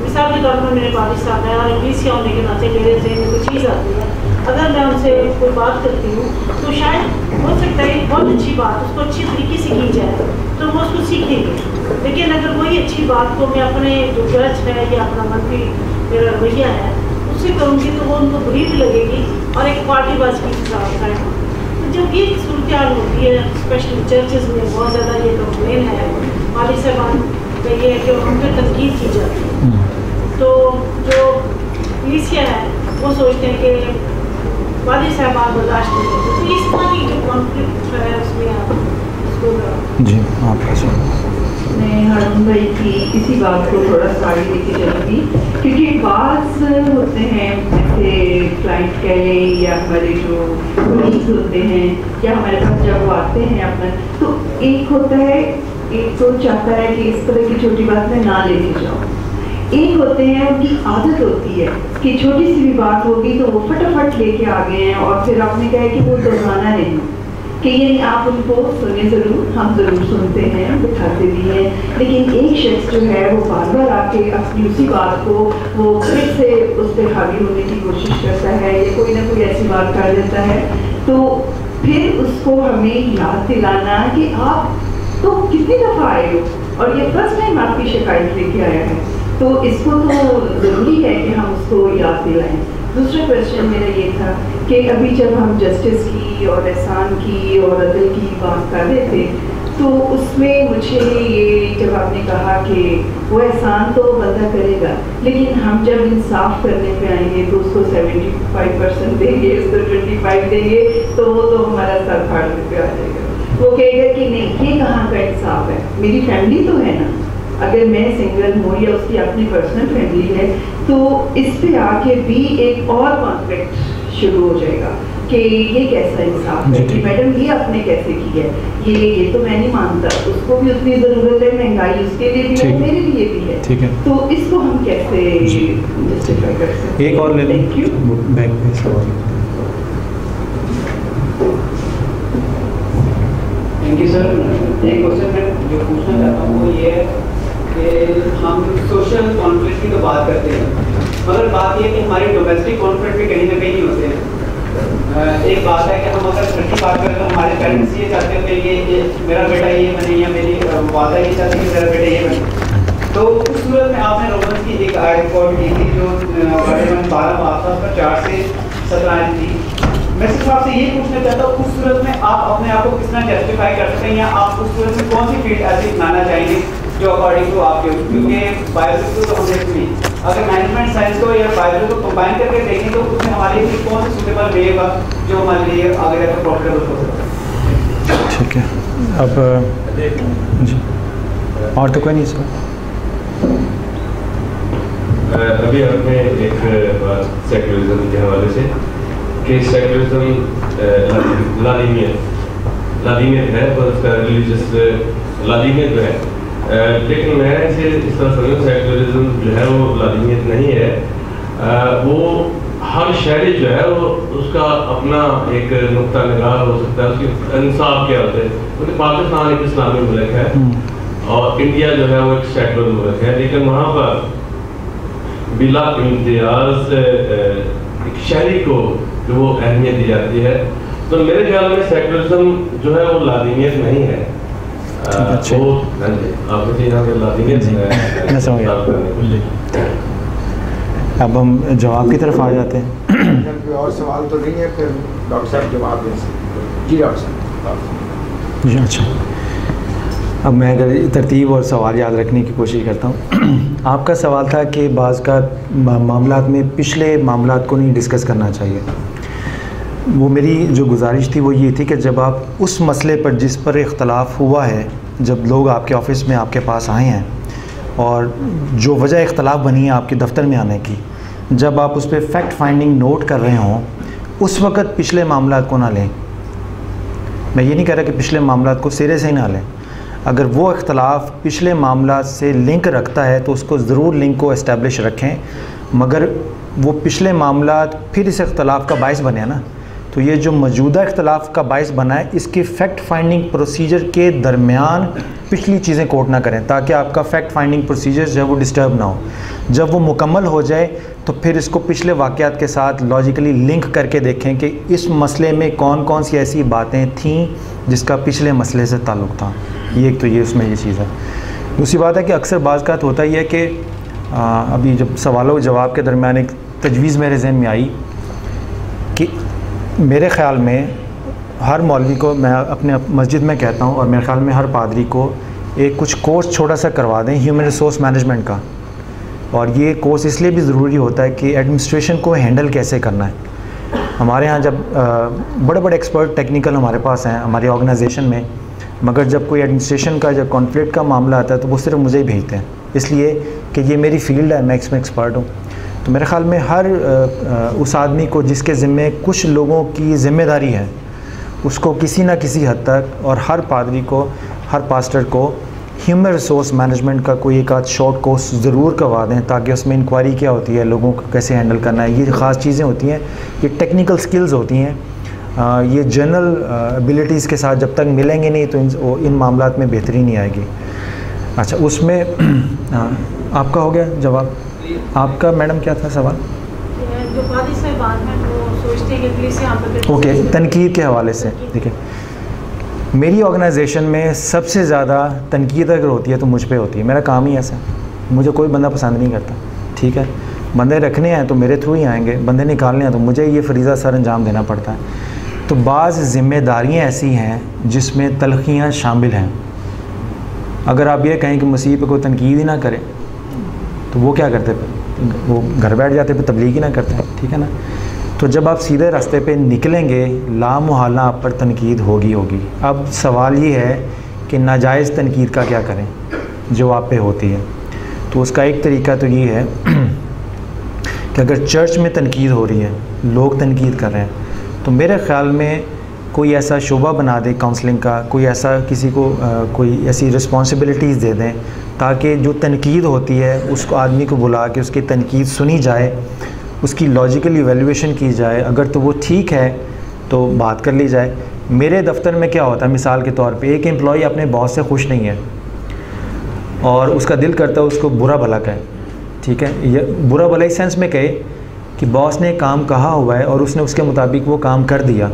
मिसाल के तौर पर मेरे वालिद साहब हैं और इंग्लिसिया होने के नाते मेरे जहन में कोई चीज़ आती है, अगर मैं उनसे कोई बात करती हूँ तो शायद हो सकता है बहुत अच्छी बात उसको अच्छी तरीके से की जाए तो वो उसको सीखेंगे, लेकिन अगर वही अच्छी बात को मैं अपने जो जज है या अपना मनफी मेरा रवैया है उससे करूँगी तो वो उनको बुरी भी लगेगी और एक पार्टीबाजी की हिसाब है। जब ये सूरत होती है स्पेशली चर्चेज में बहुत ज़्यादा ये कंप्लेन है वालिद साहबान का ये है कि हम पे तनकीद की जाती है, तो जो कलीसिया है वो सोचते हैं कि वालिद साहबान बर्दाश्त नहीं करते, तो इस तरह की जो कॉन्फ्लिक्ट है उसमें आप उसको जी आप मैं हारून भाई की इसी बात को थोड़ा सा आगे लेके चलूँगी, क्योंकि बात होते हैं जैसे क्लाइंट कह लें या हमारे जो कलीग्स होते हैं या हमारे पास जब वो आते हैं अपना, तो एक होता है, एक तो चाहता है कि इस तरह की छोटी बात में ना लेके जाओ, एक होते हैं उनकी आदत होती है कि छोटी सी भी बात होगी तो वो फटाफट लेके आ गए हैं और फिर आपने कहा कि वो दोहराना नहीं कि ये आप उनको सुने ज़रूर, हम ज़रूर सुनते हैं, बिठाते भी हैं, लेकिन एक शख्स जो है वो बार बार आके अपनी उसी बात को वो फिर से उस पर हावी होने की कोशिश करता है या कोई ना कोई ऐसी बात कर देता है, तो फिर उसको हमें याद दिलाना कि आप तो कितनी दफ़ा आए हो और ये फर्स्ट टाइम आपकी शिकायत लेके आया है, तो इसको तो ज़रूरी है कि हम उसको याद दिलाएं। दूसरा क्वेश्चन मेरा ये था कि अभी जब हम जस्टिस की और एहसान की और अदल की बात कर रहे थे, तो उसमें मुझे ये जब आपने कहा कि वो एहसान तो बंदा करेगा, लेकिन हम जब इंसाफ करने पे आएंगे तो उसको 75% देंगे, उसको 25 देंगे, तो वो तो हमारा सर फाड़ने पे आ जाएगा। वो कहेगा कि नहीं, ये कहाँ का इंसाफ है, मेरी फैमिली तो है ना, अगर मैं सिंगल हूँ या उसकी अपनी पर्सनल फैमिली है, तो इस पे आके भी एक और कॉन्फ्लिक्ट शुरू हो जाएगा कि ये कैसा इंसाफ है कि मैडम ये आपने कैसे की है, ये तो मैं नहीं मानता, उसको भी उतनी ज़रूरत है, महंगाई उसके लिए भी है, मेरे लिए भी है, ठीक है, तो इसको हम कैसे जस्टिफाई कर सकते हैं? एक और ले थैंक यू। बैक पे सवाल। Thank you sir. एक क्वेश्चन मैं जो पूछना चाहता हूँ वो ये है कि हम सोशल कॉन्फ्लिक्ट की तो बात करते हैं, मगर बात ये है कि हमारे डोमेस्टिक कॉन्फ्लिक्ट भी कहीं ना कहीं होते हैं। एक बात है कि हम अगर घर की बात करें तो हमारे पेरेंट्स ये चाहते होते हैं कि ये मेरा बेटा ये बने या मेरी वादा ये चाहती है कि मेरा बेटा ये बने, तो उस सूरत में आपने रोमन्स की एक आयत रिकॉर्ड की थी जो 12 पास था, उसका 4 से 17 आयत थी। मैं सिर्फ आपसे ये पूछना चाहता हूँ, उस सूरत में आप अपने आप को किस तरह जस्टिफाई कर सकते हैं या आप उस सूरत में कौन सी फील्ड ऐसी अपनाना चाहेंगे जो अकॉर्डिंग टू आपके, क्योंकि बायोलॉजी तो हमने सुनी, अगर मैनेजमेंट साइंस को या बायोलॉजी को कंबाइन करके देखें तो उसमें हमारे लिए कौन सा सूटेबल वे होगा जो हमारे लिए आगे जाकर प्रॉफिटेबल हो सकता है? ठीक है, अब जी और तो कोई नहीं सर। अभी आपने एक बात सेक्युलरिज्म के हवाले से कि सेक्युलरिज्म लादीनियत है पर उसका रिलीजियस लादीनियत जो है, लेकिन मैं इसे इस तरह समझूँ सेक्युलरिज्म जो है वो लादीनियत नहीं है, वो हर शहरी जो है वो उसका अपना एक नुक्ता निगाह हो सकता है, उसकी इंसाफ क्या होते हैं, क्योंकि पाकिस्तान एक इस्लामी मुल्क है और इंडिया जो है वो एक सेकुलर मुल्क है, लेकिन वहाँ पर बिला इम्तियाज एक शहरी को जो वो अहमियत दी जाती है। तो मेरे ख्याल में सेकुलरिज्म जो है वो लादिनियत नहीं है, वो आपके यहाँ पे लादिनियत है। अब हम जवाब की तरफ आ जाते हैं। कोई और सवाल तो नहीं है, फिर डॉक्टर साहब जवाब दे सकते। जी डॉक्टर साहब। जी अच्छा, अब मैं अगर तरतीब और सवाल याद रखने की कोशिश करता हूँ। आपका सवाल था कि बाज़ का मामलात में पिछले मामलात को नहीं डिस्कस करना चाहिए। वो मेरी जो गुजारिश थी वो ये थी कि जब आप उस मसले पर जिस पर इख्तलाफ हुआ है, जब लोग आपके ऑफ़िस में आपके पास आए हैं और जो वजह इख्तलाफ बनी है आपके दफ्तर में आने की, जब आप उस पर फैक्ट फाइंडिंग नोट कर रहे हों, उस वक़्त पिछले मामलात को ना लें। मैं ये नहीं कह रहा कि पिछले मामलात को सिरे से ही ना लें। अगर वो इख्तलाफ पिछले मामलात से लिंक रखता है तो उसको ज़रूर लिंक को इस्टेब्लिश रखें, मगर वो पिछले मामलात फिर इस इख्तलाफ का बायस बने ना, तो ये जो मौजूदा इख्तलाफ का बायस बना है, इसके फैक्ट फाइंडिंग प्रोसीजर के दरमियान पिछली चीज़ें कोट ना करें, ताकि आपका फैक्ट फाइंडिंग प्रोसीजर जो है वो डिस्टर्ब ना हो। जब वो मुकम्मल हो जाए तो फिर इसको पिछले वाक़यात के साथ लॉजिकली लिंक करके देखें कि इस मसले में कौन कौन सी ऐसी बातें थीं जिसका पिछले मसले से ताल्लुक़ था। ये एक तो ये उसमें ये चीज़ है। दूसरी बात है कि अक्सर बाज़ होता ही है कि अभी जब सवालों जवाब के दरमियान एक तजवीज़ मेरे जहन में आई कि मेरे ख़्याल में हर मौलवी को, मैं अपने मस्जिद में कहता हूँ और मेरे ख़्याल में हर पादरी को एक कुछ कोर्स छोटा सा करवा दें ह्यूमन रिसोर्स मैनेजमेंट का। और ये कोर्स इसलिए भी ज़रूरी होता है कि एडमिनिस्ट्रेशन को हैंडल कैसे करना है। हमारे यहाँ जब बड़े बड़े एक्सपर्ट टेक्निकल हमारे पास हैं हमारी ऑर्गेनाइजेशन में, मगर जब कोई एडमिनिस्ट्रेशन का जब कॉन्फ्लिक्ट का मामला आता है तो वो सिर्फ मुझे ही भेजते हैं, इसलिए कि ये मेरी फील्ड है, मैं इसमें एक्सपर्ट हूँ। तो मेरे ख़्याल में हर उस आदमी को जिसके ज़िम्मे कुछ लोगों की ज़िम्मेदारी है, उसको किसी न किसी हद तक, और हर पादरी को, हर पास्टर को ह्यूमन रिसोर्स मैनेजमेंट का कोई एक आध शॉर्ट कोर्स ज़रूर करवा दें, ताकि उसमें इंक्वायरी क्या होती है, लोगों को कैसे हैंडल करना है, ये ख़ास चीज़ें होती हैं, ये टेक्निकल स्किल्स होती हैं। ये जनरल एबिलिटीज़ के साथ जब तक मिलेंगे नहीं तो इन मामलात में बेहतरी नहीं आएगी। अच्छा, उसमें आपका हो गया जवाब। आपका मैडम क्या था सवाल? जो पादरी साहब हैं वो सोचते हैं कि पुलिस यहाँ पर ओके, तनकीद के हवाले से देखिए, मेरी ऑर्गेनाइजेशन में सबसे ज़्यादा तनकीद अगर होती है तो मुझ पे होती है। मेरा काम ही ऐसा है, मुझे कोई बंदा पसंद नहीं करता। ठीक है, बंदे रखने हैं तो मेरे थ्रू ही आएंगे, बंदे निकालने हैं तो मुझे ये फरीज़ा सर अंजाम देना पड़ता है। तो बाज़ ज़िम्मेदारियाँ ऐसी हैं जिसमें तलखियाँ शामिल हैं। अगर आप ये कहें कि मसीह पे कोई तनकीद ही ना करे तो वो क्या करते फिर? वो घर बैठ जाते, फिर तबलीग ही ना करते हैं। ठीक है ना? तो जब आप सीधे रास्ते पे निकलेंगे, लामुहल्ला आप पर तनकीद होगी। अब सवाल ये है कि नाजायज़ तनकीद का क्या करें जो आप पे होती है। तो उसका एक तरीका तो ये है कि अगर चर्च में तनकीद हो रही है, लोग तनकीद कर रहे हैं, तो मेरे ख़्याल में कोई ऐसा शोबा बना दे काउंसलिंग का, कोई ऐसा किसी को कोई ऐसी रिस्पॉन्सिबिलिटीज़ दे दें ताकि जो तनकीद होती है उसको आदमी को बुला के उसकी तनकीद सुनी जाए, उसकी लॉजिकल इवैल्यूएशन की जाए। अगर तो वो ठीक है तो बात कर ली जाए। मेरे दफ्तर में क्या होता है, मिसाल के तौर पे एक एम्प्लॉई अपने बॉस से खुश नहीं है और उसका दिल करता है उसको बुरा भला कहे। ठीक है, ये बुरा भला इस सेंस में कहे कि बॉस ने काम कहा हुआ है और उसने उसके मुताबिक वो काम कर दिया,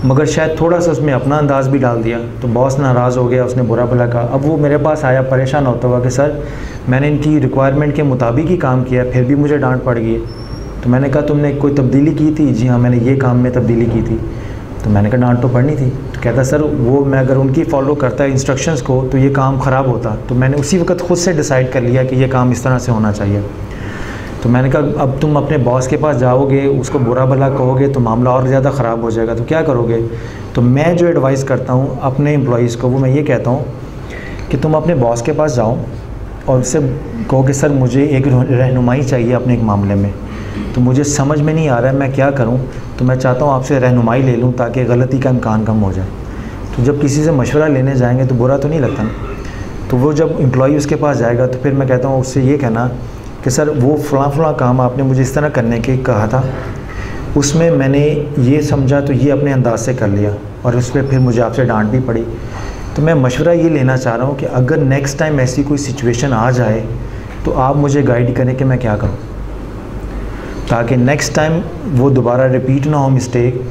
मगर शायद थोड़ा सा उसमें अपना अंदाज भी डाल दिया, तो बॉस नाराज़ हो गया, उसने बुरा भला कहा। अब वो मेरे पास आया परेशान होता हुआ कि सर मैंने इनकी रिक्वायरमेंट के मुताबिक ही काम किया, फिर भी मुझे डांट पड़ गई। तो मैंने कहा तुमने कोई तब्दीली की थी? जी हाँ, मैंने ये काम में तब्दीली की थी। तो मैंने कहा डांट तो पड़नी थी। तो कहता सर वो मैं अगर उनकी फॉलो करता है इंस्ट्रक्शंस को तो ये काम ख़राब होता। तो मैंने उसी वक्त ख़ुद से डिसाइड कर लिया कि ये काम इस तरह से होना चाहिए। तो मैंने कहा अब तुम अपने बॉस के पास जाओगे, उसको बुरा भला कहोगे तो मामला और ज़्यादा ख़राब हो जाएगा, तो क्या करोगे? तो मैं जो एडवाइस करता हूँ अपने एम्प्लॉइज़ को, वो मैं ये कहता हूँ कि तुम अपने बॉस के पास जाओ और उससे कहो कि सर मुझे एक रहनुमाई चाहिए अपने एक मामले में, तो मुझे समझ में नहीं आ रहा है मैं क्या करूं, तो मैं चाहता हूं आपसे रहनुमाई ले लूं ताकि गलती का इम्कान कम हो जाए। तो जब किसी से मशवरा लेने जाएंगे तो बुरा तो नहीं लगता ना। तो वो जब एम्प्लॉई उसके पास जाएगा तो फिर मैं कहता हूं उससे ये कहना कि सर वो फ़लाँ काम आपने मुझे इस तरह करने के कहा था, उसमें मैंने ये समझा तो ये अपने अंदाज से कर लिया और उस पर फिर मुझे आपसे डांट भी पड़ी। तो मैं मशवरा ये लेना चाह रहा हूँ कि अगर नेक्स्ट टाइम ऐसी कोई सिचुएशन आ जाए तो आप मुझे गाइड करें कि मैं क्या करूँ, ताकि नेक्स्ट टाइम वो दोबारा रिपीट ना हो मिस्टेक।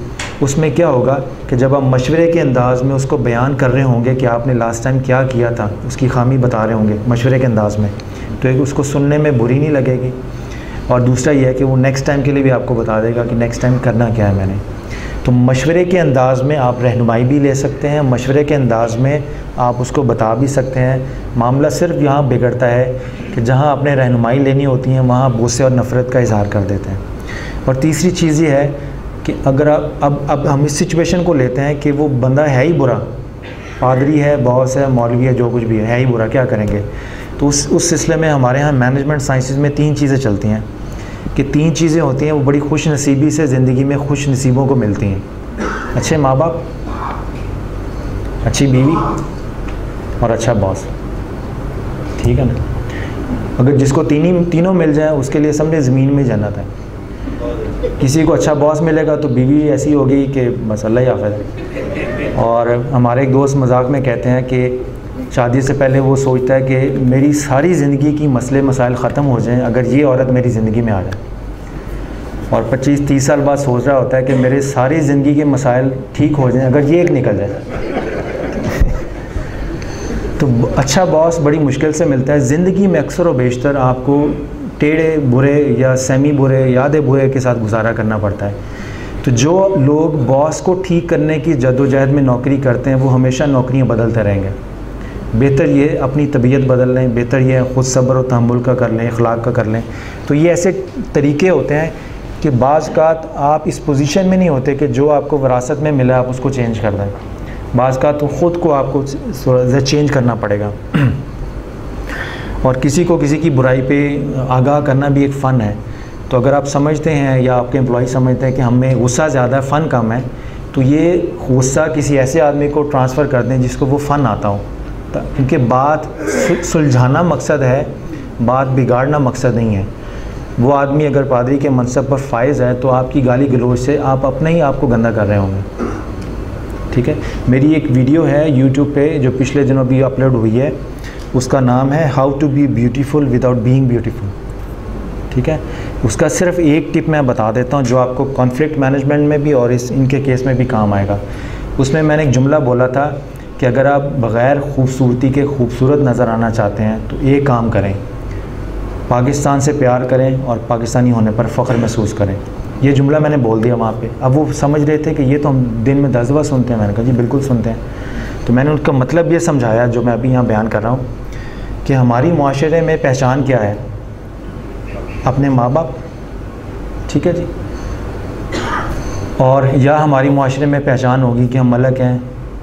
उसमें क्या होगा कि जब आप मशवरे के अंदाज़ में उसको बयान कर रहे होंगे कि आपने लास्ट टाइम क्या किया था, उसकी खामी बता रहे होंगे मशवरे के अंदाज़ में, तो एक उसको सुनने में बुरी नहीं लगेगी। और दूसरा ये है कि वो नेक्स्ट टाइम के लिए भी आपको बता देगा कि नेक्स्ट टाइम करना क्या है मैंने। तो मशवरे के अंदाज़ में आप रहनुमाई भी ले सकते हैं, मशवरे के अंदाज़ में आप उसको बता भी सकते हैं। मामला सिर्फ यहाँ बिगड़ता है कि जहाँ आपने रहनुमाई लेनी होती है वहाँ गुस्से और नफ़रत का इजहार कर देते हैं। और तीसरी चीज़ ये है कि अगर अब हम इस सिचुएशन को लेते हैं कि वो बंदा है ही बुरा, पादरी है, बॉस है, मौलवी है, जो कुछ भी है ही बुरा, क्या करेंगे। तो उस सिलसिले में हमारे यहाँ मैनेजमेंट साइंसेस में 3 चीज़ें चलती हैं कि 3 चीज़ें होती हैं वो बड़ी खुश नसीबी से ज़िंदगी में खुश नसीबों को मिलती हैं। अच्छे माँ बाप, अच्छी बीवी और अच्छा बॉस, ठीक है ना। अगर जिसको तीनों मिल जाए उसके लिए समझे ज़मीन में जन्नत है। किसी को अच्छा बॉस मिलेगा तो बीवी ऐसी होगी कि बस अल्लाह ही हाफ़िज़। और हमारे एक दोस्त मजाक में कहते हैं कि शादी से पहले वो सोचता है कि मेरी सारी ज़िंदगी की मसले मसाइल ख़त्म हो जाएं अगर ये औरत मेरी ज़िंदगी में आ जाए, और 25-30 साल बाद सोच रहा होता है कि मेरे सारी ज़िंदगी के मसाइल ठीक हो जाएं अगर ये एक निकल जाए। तो अच्छा बॉस बड़ी मुश्किल से मिलता है। ज़िंदगी में अक्सर व बेशतर आपको टेढ़े बुरे या सेमी बुरे यादे बुरे के साथ गुजारा करना पड़ता है। तो जो लोग बॉस को ठीक करने की जद्दोजहद में नौकरी करते हैं वो हमेशा नौकरियां बदलते रहेंगे। बेहतर ये अपनी तबीयत बदल लें, बेहतर ये ख़ुद सब्र और तहम्मुल का कर लें, इखलाक का कर लें। तो ये ऐसे तरीके होते हैं कि बाज़ कात आप इस पोजीशन में नहीं होते कि जो आपको विरासत में मिला आप उसको चेंज कर दें। बाज़ कात तो ख़ुद को आपको चेंज करना पड़ेगा। और किसी को किसी की बुराई पे आगाह करना भी एक फ़न है। तो अगर आप समझते हैं या आपके एम्प्लॉय समझते हैं कि हमें गुस्सा ज़्यादा है, फ़न कम है, तो ये गुस्सा किसी ऐसे आदमी को ट्रांसफ़र कर दें जिसको वो फ़न आता हो। क्योंकि बात सुलझाना मकसद है, बात बिगाड़ना मकसद नहीं है। वो आदमी अगर पादरी के मनसब पर फायज़ है तो आपकी गाली गलोच से आप अपने ही आपको गंदा कर रहे होंगे, ठीक है। मेरी एक वीडियो है यूट्यूब पे जो पिछले दिनों भी अपलोड हुई है, उसका नाम है how to be beautiful without being beautiful, ठीक है। उसका सिर्फ एक टिप मैं बता देता हूँ जो आपको कॉन्फ्लिक्ट मैनेजमेंट में भी और इनके केस में भी काम आएगा। उसमें मैंने एक जुमला बोला था कि अगर आप बग़ैर खूबसूरती के खूबसूरत नज़र आना चाहते हैं तो एक काम करें, पाकिस्तान से प्यार करें और पाकिस्तानी होने पर फ़ख्र महसूस करें। ये जुमला मैंने बोल दिया वहाँ पे। अब वो समझ रहे थे कि ये तो हम दिन में 10 दफ़ा सुनते हैं। मैंने कहा जी बिल्कुल सुनते हैं। तो मैंने उनका मतलब ये समझाया जो मैं अभी यहाँ बयान कर रहा हूँ कि हमारी मुआशरे में पहचान क्या है, अपने माँ बाप, ठीक है जी। और या हमारी मुआशरे में पहचान होगी कि हम मलक हैं,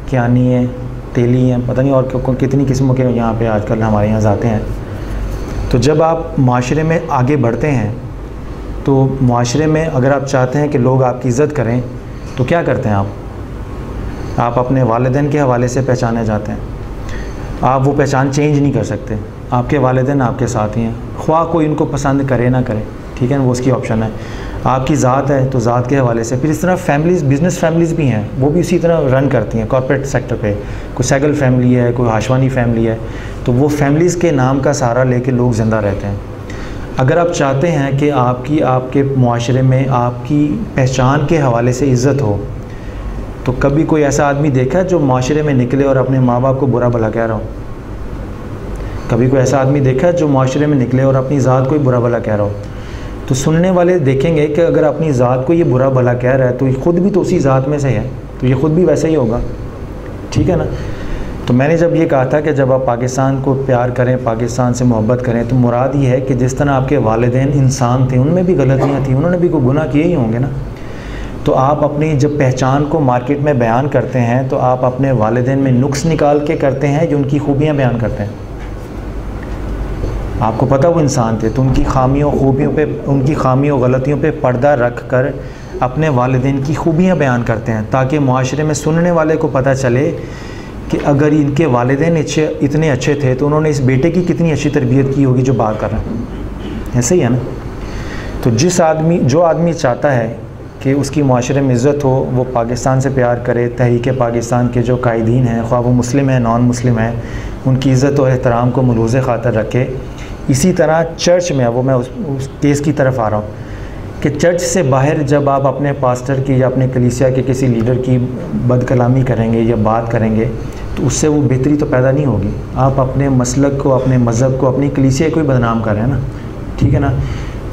कियानी हैं, तेली हैं, पता नहीं और कितनी किस्मों के यहाँ पे आजकल हमारे यहाँ जाते हैं। तो जब आप मुआशरे में आगे बढ़ते हैं तो मुआशरे में अगर आप चाहते हैं कि लोग आपकी इज़्ज़त करें तो क्या करते हैं आप अपने वालिदैन के हवाले से पहचाने जाते हैं। आप वो पहचान चेंज नहीं कर सकते, आपके वालिदैन आपके साथ ही हैं, ख्वाह कोई इनको पसंद करे ना करे, ठीक है ना, वो उसकी ऑप्शन है। आपकी ज़ात है तो ज़ात के हवाले से। फिर इस तरह फैमिलीज़, बिज़नेस फैमिलीज़ भी हैं, वो भी इसी तरह रन करती हैं कॉर्पोरेट सेक्टर पे। कोई सैगल फैमिली है, कोई हाशवानी फैमिली है, तो वो फैमिलीज़ के नाम का सहारा लेके लोग ज़िंदा रहते हैं। अगर आप चाहते हैं कि आपके मुआशरे में आपकी पहचान के हवाले से इज़्ज़त हो, तो कभी कोई ऐसा आदमी देखा है जो मुआशरे में निकले और अपने माँ बाप को बुरा भला कह रहा हो? कभी कोई ऐसा आदमी देखा है जो मुआशरे में निकले और अपनी ज़ात को ही बुरा भला कह रहा हो? तो सुनने वाले देखेंगे कि अगर अपनी ज़ात को ये बुरा भला कह रहा है तो ख़ुद भी तो उसी ज़ात में से है, तो ये ख़ुद भी वैसे ही होगा, ठीक है ना। तो मैंने जब ये कहा था कि जब आप पाकिस्तान को प्यार करें, पाकिस्तान से मोहब्बत करें, तो मुराद ये है कि जिस तरह आपके वालिदैन इंसान थे, उनमें भी गलतियाँ थी, उन्होंने भी कोई गुनाह किए ही होंगे ना। तो आप अपनी जब पहचान को मार्केट में बयान करते हैं तो आप अपने वालिदैन में नुक्स निकाल के करते हैं जो उनकी खूबियाँ बयान करते हैं। आपको पता वो इंसान थे तो उनकी खामियों खूबियों पे, उनकी खामियों गलतियों पे पर्दा रख कर अपने वालिदैन की खूबियाँ बयान करते हैं, ताकि मुआशरे में सुनने वाले को पता चले कि अगर इनके वालिदैन इतने अच्छे थे तो उन्होंने इस बेटे की कितनी अच्छी तरबियत की होगी जो बात कर रहे हैं। ऐसे ही है ना। तो जो आदमी चाहता है कि उसकी माशरे में इज़्ज़त हो, वो पाकिस्तान से प्यार करे, तहरीक पाकिस्तान के जो कायदीन हैं, ख्वाह वो मुस्लिम हैं नॉन मुस्लिम हैं, उनकी इज़्ज़त और एहतराम को मलूज़ ख़ातर रखे। इसी तरह चर्च में, वो मैं उस केस की तरफ आ रहा हूँ कि चर्च से बाहर जब आप अपने पास्टर की या अपने कलीसिया के किसी लीडर की बदकलामी करेंगे या बात करेंगे तो उससे वो बेहतरी तो पैदा नहीं होगी। आप अपने मसलक को, अपने मज़हब को, अपनी कलीसिया को ही बदनाम कर रहे हैं ना, ठीक है ना।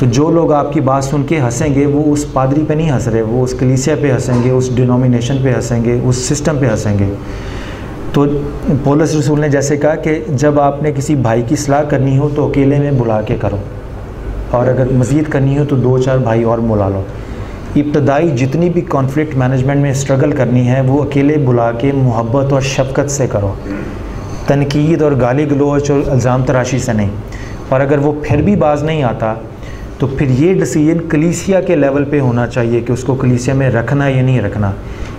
तो जो लोग आपकी बात सुन के हंसेंगे वो उस पादरी पे नहीं हंस रहे, वो उस कलीसिया पे हंसेंगे, उस डिनोमिनेशन पे हंसेंगे, उस सिस्टम पे हंसेंगे। तो पौलुस रसूल ने जैसे कहा कि जब आपने किसी भाई की सलाह करनी हो तो अकेले में बुला के करो, और अगर मज़ीद करनी हो तो 2-4 भाई और बुला लो। इब्तदाई जितनी भी कॉन्फ्लिक्ट मैनेजमेंट में स्ट्रगल करनी है वो अकेले बुला के मोहब्बत और शफ़क़त से करो, तनकीद और गाली गलोच और इल्ज़ाम तराशी से नहीं। और अगर वो फिर भी बाज नहीं आता तो फिर ये डिसीजन कलीसिया के लेवल पे होना चाहिए कि उसको कलीसिया में रखना या नहीं रखना।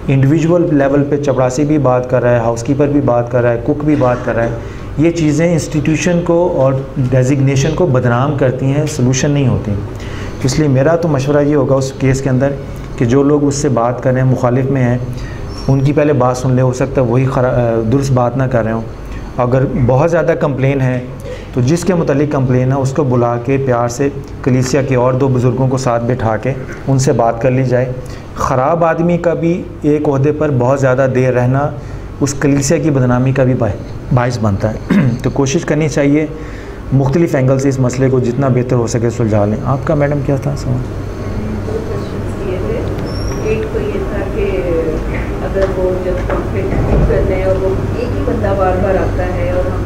इंडिविजुअल लेवल पे चपरासी भी बात कर रहा है, हाउसकीपर भी बात कर रहा है, कुक भी बात कर रहा है, ये चीज़ें इंस्टीट्यूशन को और डेजिग्नेशन को बदनाम करती हैं, सोल्यूशन नहीं होती। तो इसलिए मेरा तो मशवरा ये होगा उस केस के अंदर कि जो लोग उससे बात कर रहे हैं, मुखालिफ में हैं, उनकी पहले बात सुन ले, हो सकता है वही दुरुस्त बात ना कर रहे हों। अगर बहुत ज़्यादा कंप्लेन है तो जिसके मुतालिक कंप्लेन है उसको बुला के प्यार से कलीसिया के और 2 बुज़ुर्गों को साथ बिठा के उनसे बात कर ली जाए। ख़राब आदमी का भी एक ओहदे पर बहुत ज़्यादा देर रहना उस कलीसिया की बदनामी का भी बाइस बनता है। तो कोशिश करनी चाहिए मुख्तलिफ़ एंगल से इस मसले को जितना बेहतर हो सके सुलझा लें। आपका मैडम क्या था सवाल? एक तो ये था कि अगर वो जब कॉन्फ्लिक्ट करते हैं और वो एक ही बंदा बार बार आता है और हम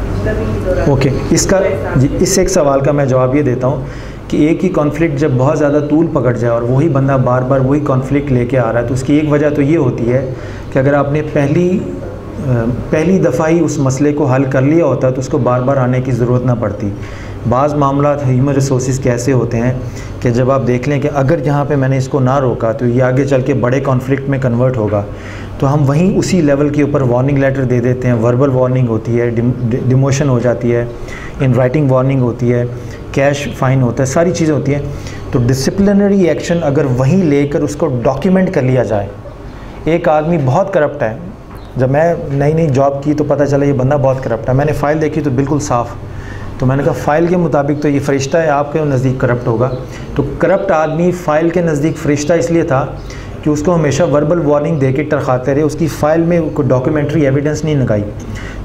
ओके, इस एक सवाल का मैं जवाब ये देता हूँ कि एक ही कॉन्फ्लिक्ट जब बहुत ज़्यादा तूल पकड़ जाए और वही बंदा बार बार वही कॉन्फ्लिक्ट लेके आ रहा है तो उसकी एक वजह तो ये होती है कि अगर आपने पहली दफ़ा ही उस मसले को हल कर लिया होता तो उसको बार बार आने की ज़रूरत ना पड़ती। बाज़ मामला ह्यूमन रिसोर्सेज कैसे होते हैं कि जब आप देख लें कि अगर यहाँ पे मैंने इसको ना रोका तो ये आगे चल के बड़े कॉन्फ्लिक्ट में कन्वर्ट होगा, तो हम वहीं उसी लेवल के ऊपर वार्निंग लेटर दे देते हैं। वर्बल वार्निंग होती है, डिमोशन हो जाती है, इन राइटिंग वार्निंग होती है, कैश फाइन होता है, सारी चीज़ें होती हैं। तो डिसिप्लिनरी एक्शन अगर वहीं लेकर उसको डॉक्यूमेंट कर लिया जाए। एक आदमी बहुत करप्ट है, जब मैं नई जॉब की तो पता चला ये बंदा बहुत करप्ट है। मैंने फ़ाइल देखी तो बिल्कुल साफ़, तो मैंने कहा फ़ाइल के मुताबिक तो ये फ़रिश्ता है, आपके नज़दीक करप्ट होगा। तो करप्ट आदमी फ़ाइल के नज़दीक फ़रिश्ता इसलिए था कि उसको हमेशा वर्बल वार्निंग दे के टरखाते रहे, उसकी फ़ाइल में कोई डॉक्यूमेंट्री एविडेंस नहीं लगाई।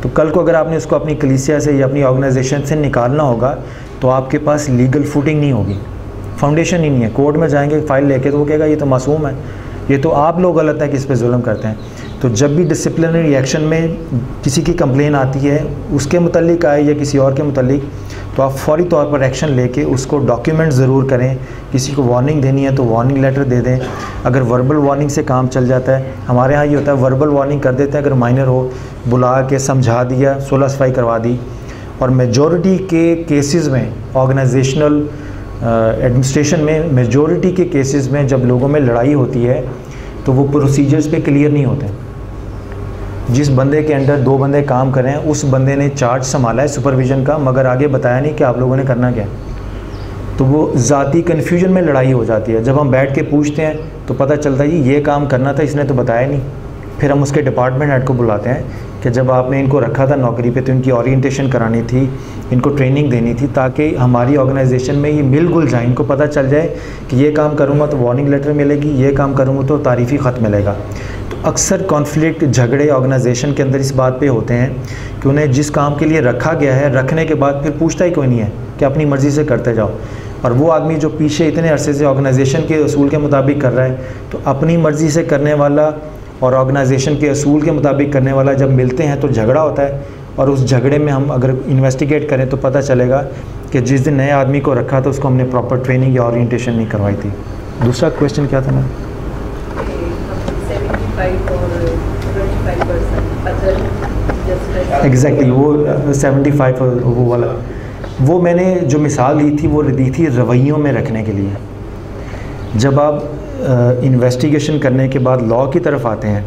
तो कल को अगर आपने उसको अपनी कलीसिया से या अपनी ऑर्गेनाइजेशन से निकालना होगा तो आपके पास लीगल फुटिंग नहीं होगी, फाउंडेशन ही नहीं है। कोर्ट में जाएंगे फ़ाइल लेके तो वो कहेगा ये तो मासूम है, ये तो आप लोग गलत हैं कि इस पर जुल्म करते हैं। तो जब भी डिसिप्लिनरी एक्शन में किसी की कंप्लेन आती है उसके मुतल्लिक आए या किसी और के मुतल्लिक, तो आप फौरी तौर पर एक्शन लेके उसको डॉक्यूमेंट ज़रूर करें। किसी को वार्निंग देनी है तो वार्निंग लेटर दे दें। अगर वर्बल वार्निंग से काम चल जाता है, हमारे यहाँ ये होता है वर्बल वार्निंग कर देते हैं, अगर माइनर हो बुला के समझा दिया, सुलह सफाई करवा दी। और मेजॉरिटी के केसेस में ऑर्गेनाइजेशनल एडमिनिस्ट्रेशन में मेजॉरिटी के केसेस में जब लोगों में लड़ाई होती है तो वो प्रोसीजर्स पे क्लियर नहीं होते। जिस बंदे के अंडर 2 बंदे काम कर रहे हैं उस बंदे ने चार्ज संभाला है सुपरविज़न का, मगर आगे बताया नहीं कि आप लोगों ने करना क्या, तो वो ज़ाती कन्फ्यूजन में लड़ाई हो जाती है। जब हम बैठ के पूछते हैं तो पता चलता है जी ये काम करना था, इसने तो बताया नहीं। फिर हम उसके डिपार्टमेंट हेड को बुलाते हैं कि जब आपने इनको रखा था नौकरी पे तो इनकी ओरिएंटेशन करानी थी, इनको ट्रेनिंग देनी थी, ताकि हमारी ऑर्गेनाइजेशन में ये मिल गुल जाए, इनको पता चल जाए कि ये काम करूँगा तो वार्निंग लेटर मिलेगी, ये काम करूँगा तो तारीफ़ी ख़त मिलेगा। तो अक्सर कॉन्फ्लिक्ट झगड़े ऑर्गेनाइजेशन के अंदर इस बात पे होते हैं कि उन्हें जिस काम के लिए रखा गया है, रखने के बाद फिर पूछता ही कोई नहीं है कि अपनी मर्ज़ी से करते जाओ। और वो आदमी जो पीछे इतने अरसे से ऑर्गेनाइजेशन के असूल के मुताबिक कर रहा है, तो अपनी मर्ज़ी से करने वाला और ऑर्गेनाइजेशन के असूल के मुताबिक करने वाला जब मिलते हैं तो झगड़ा होता है। और उस झगड़े में हम अगर इन्वेस्टिगेट करें तो पता चलेगा कि जिस दिन नए आदमी को रखा था उसको हमने प्रॉपर ट्रेनिंग या ओरिएंटेशन नहीं करवाई थी। दूसरा क्वेश्चन क्या था मैम? 75% एग्जैक्टली वो 75 वो वाला, वो मैंने जो मिसाल दी थी वो दी थी रवैयों में रखने के लिए। जब आप इन्वेस्टिगेशन करने के बाद लॉ की तरफ आते हैं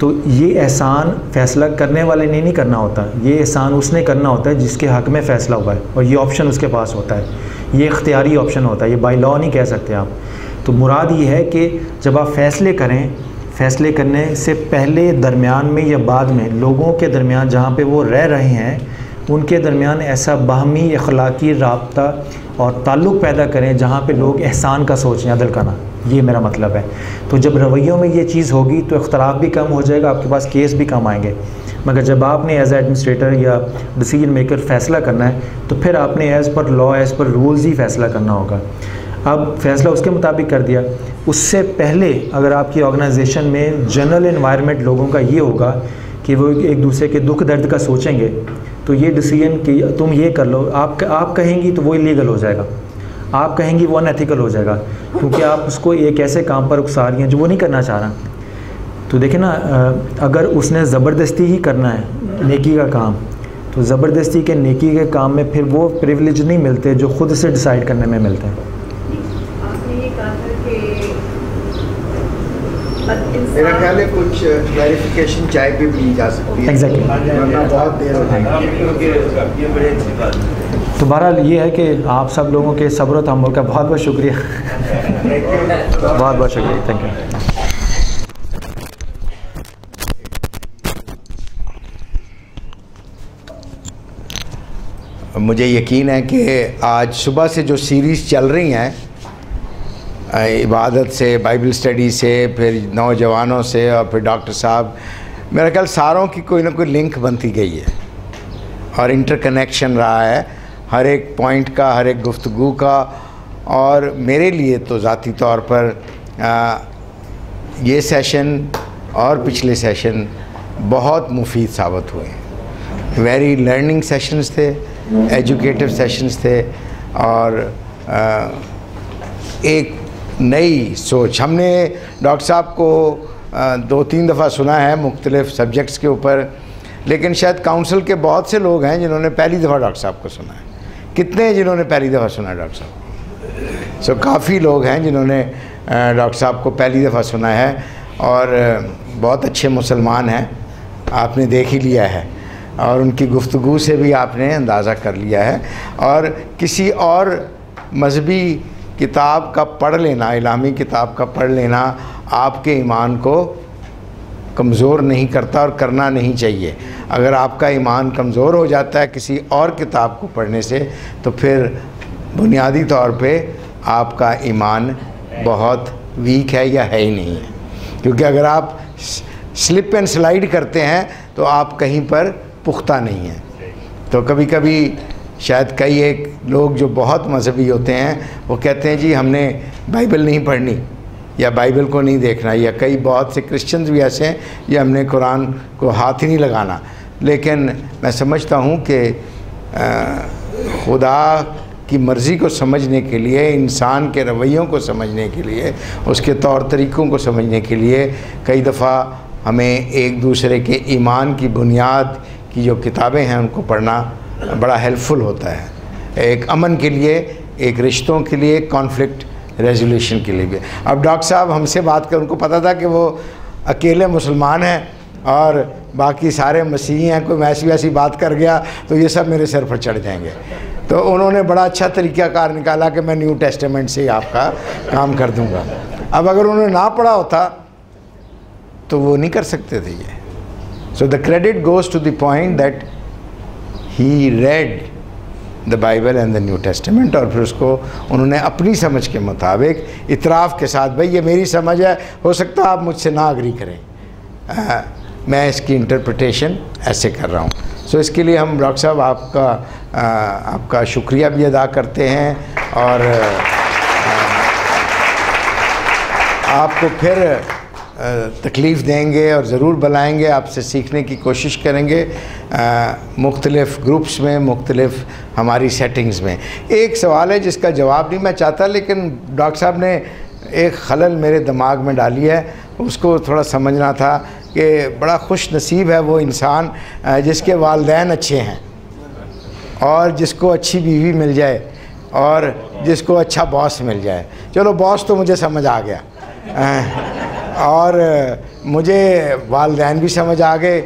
तो ये एहसान फ़ैसला करने वाले ने नहीं करना होता, ये एहसान उसने करना होता है जिसके हक़ में फ़ैसला हुआ है और ये ऑप्शन उसके पास होता है ये इख्तियारी ऑप्शन होता है, ये बाय लॉ नहीं कह सकते आप। तो मुराद ये है कि जब आप फ़ैसले करें, फ़ैसले करने से पहले, दरमियान में या बाद में, लोगों के दरमियान जहाँ पे वो रह रहे हैं उनके दरमियान ऐसा बाहमी अखलाकी राब्ता और ताल्लुक़ पैदा करें जहाँ पे लोग एहसान का सोचें, अदल का ना। ये मेरा मतलब है। तो जब रवैयों में ये चीज़ होगी तो इख्तलाफ भी कम हो जाएगा, आपके पास केस भी कम आएंगे। मगर जब आपने एज एडमिनिस्ट्रेटर या डिसीजन मेकर फ़ैसला करना है तो फिर आपने as per law, as per rules ही फ़ैसला करना होगा। अब फ़ैसला उसके मुताबिक कर दिया, उससे पहले अगर आपकी ऑर्गेनाइजेशन में जनरल एनवायरनमेंट लोगों का ये होगा कि वो एक दूसरे के दुख दर्द का सोचेंगे, तो ये डिसीजन कि तुम ये कर लो, आप कहेंगी तो वो इलीगल हो जाएगा, आप कहेंगी वो अनएथिकल हो जाएगा, क्योंकि आप उसको एक ऐसे काम पर उकसा रही हैं जो वो नहीं करना चाह रहा। तो देखिए ना, अगर उसने ज़बरदस्ती ही करना है नेकी का काम, तो ज़बरदस्ती के नेकी के काम में फिर वो प्रिविलेज नहीं मिलते जो ख़ुद से डिसाइड करने में मिलते हैं। मेरा ख्याल है कुछ क्लैरिफिकेशन चाय पे भी जा सकती है। एग्जैक्टली, बहुत देर हो जाएगी। तो बहरहाल ये है कि आप सब लोगों के सब्र और तहम्मुल का बहुत बहुत शुक्रिया, बहुत बहुत शुक्रिया, थैंक यू। मुझे यकीन है कि आज सुबह से जो सीरीज़ चल रही हैं, इबादत से, बाइबल स्टडी से, फिर नौजवानों से और फिर डॉक्टर साहब, मेरा ख्याल सारों की कोई ना कोई लिंक बनती गई है और इंटरकनेक्शन रहा है हर एक पॉइंट का, हर एक गुफ्तगू का। और मेरे लिए तो ज़ाती तौर पर ये सेशन और पिछले सेशन बहुत मुफीद साबित हुए हैं। वेरी लर्निंग सेशंस थे, एजुकेटिव सेशंस थे और एक नई सोच। हमने डॉक्टर साहब को 2-3 दफ़ा सुना है मुख्तलिफ़ सब्जेक्ट्स के ऊपर, लेकिन शायद काउंसिल के बहुत से लोग हैं जिन्होंने पहली दफ़ा डॉक्टर साहब को सुना है। कितने हैं जिन्होंने पहली दफ़ा सुना है डॉक्टर साहब? सो काफ़ी लोग हैं जिन्होंने डॉक्टर साहब को पहली दफ़ा सुना है और बहुत अच्छे मुसलमान हैं, आपने देख ही लिया है और उनकी गुफ्तगू से भी आपने अंदाज़ा कर लिया है। और किसी और मजहबी किताब का पढ़ लेना, इलामी किताब का पढ़ लेना आपके ईमान को कमज़ोर नहीं करता और करना नहीं चाहिए। अगर आपका ईमान कमज़ोर हो जाता है किसी और किताब को पढ़ने से, तो फिर बुनियादी तौर पे आपका ईमान बहुत वीक है या है ही नहीं है। क्योंकि अगर आप स्लिप एंड स्लाइड करते हैं तो आप कहीं पर पुख्ता नहीं हैं। तो कभी कभी शायद कई एक लोग जो बहुत मजहबी होते हैं वो कहते हैं जी हमने बाइबल नहीं पढ़नी या बाइबल को नहीं देखना, या कई बहुत से क्रिश्चियंस भी ऐसे हैं ये हमने कुरान को हाथ ही नहीं लगाना। लेकिन मैं समझता हूँ कि खुदा की मर्ज़ी को समझने के लिए, इंसान के रवैयों को समझने के लिए, उसके तौर तरीक़ों को समझने के लिए कई दफ़ा हमें एक दूसरे के ईमान की बुनियाद की जो किताबें हैं उनको पढ़ना बड़ा हेल्पफुल होता है, एक अमन के लिए, एक रिश्तों के लिए, कॉन्फ्लिक्ट रेजोल्यूशन के लिए भी। अब डॉक्टर साहब हमसे बात कर, उनको पता था कि वो अकेले मुसलमान हैं और बाकी सारे मसीही हैं, कोई ऐसी वैसी बात कर गया तो ये सब मेरे सिर पर चढ़ जाएंगे। तो उन्होंने बड़ा अच्छा तरीक़ाकार निकाला कि मैं न्यू टेस्टामेंट से ही आपका काम कर दूँगा। अब अगर उन्होंने ना पढ़ा होता तो वो नहीं कर सकते थे ये। So the credit goes to the point that he read the Bible and the New Testament, और फिर उसको उन्होंने अपनी समझ के मुताबिक इतराफ़ के साथ, भाई ये मेरी समझ है, हो सकता है आप मुझसे ना अग्री करें, मैं इसकी इंटरप्रिटेशन ऐसे कर रहा हूँ। सो इसके लिए हम डॉक्टर साहब आपका शुक्रिया भी अदा करते हैं और आपको फिर तकलीफ़ देंगे और ज़रूर बुलाएंगे, आपसे सीखने की कोशिश करेंगे मुख्तलिफ़ ग्रुप्स में, मुख्तलिफ़ हमारी सेटिंग्स में। एक सवाल है जिसका जवाब नहीं मैं चाहता, लेकिन डॉक्टर साहब ने एक खलल मेरे दिमाग में डाली है, उसको थोड़ा समझना था कि बड़ा खुश नसीब है वो इंसान जिसके वालिदैन अच्छे हैं और जिसको अच्छी बीवी मिल जाए और जिसको अच्छा बॉस मिल जाए। चलो बॉस तो मुझे समझ आ गया और मुझे वालिदैन भी समझ आ गए,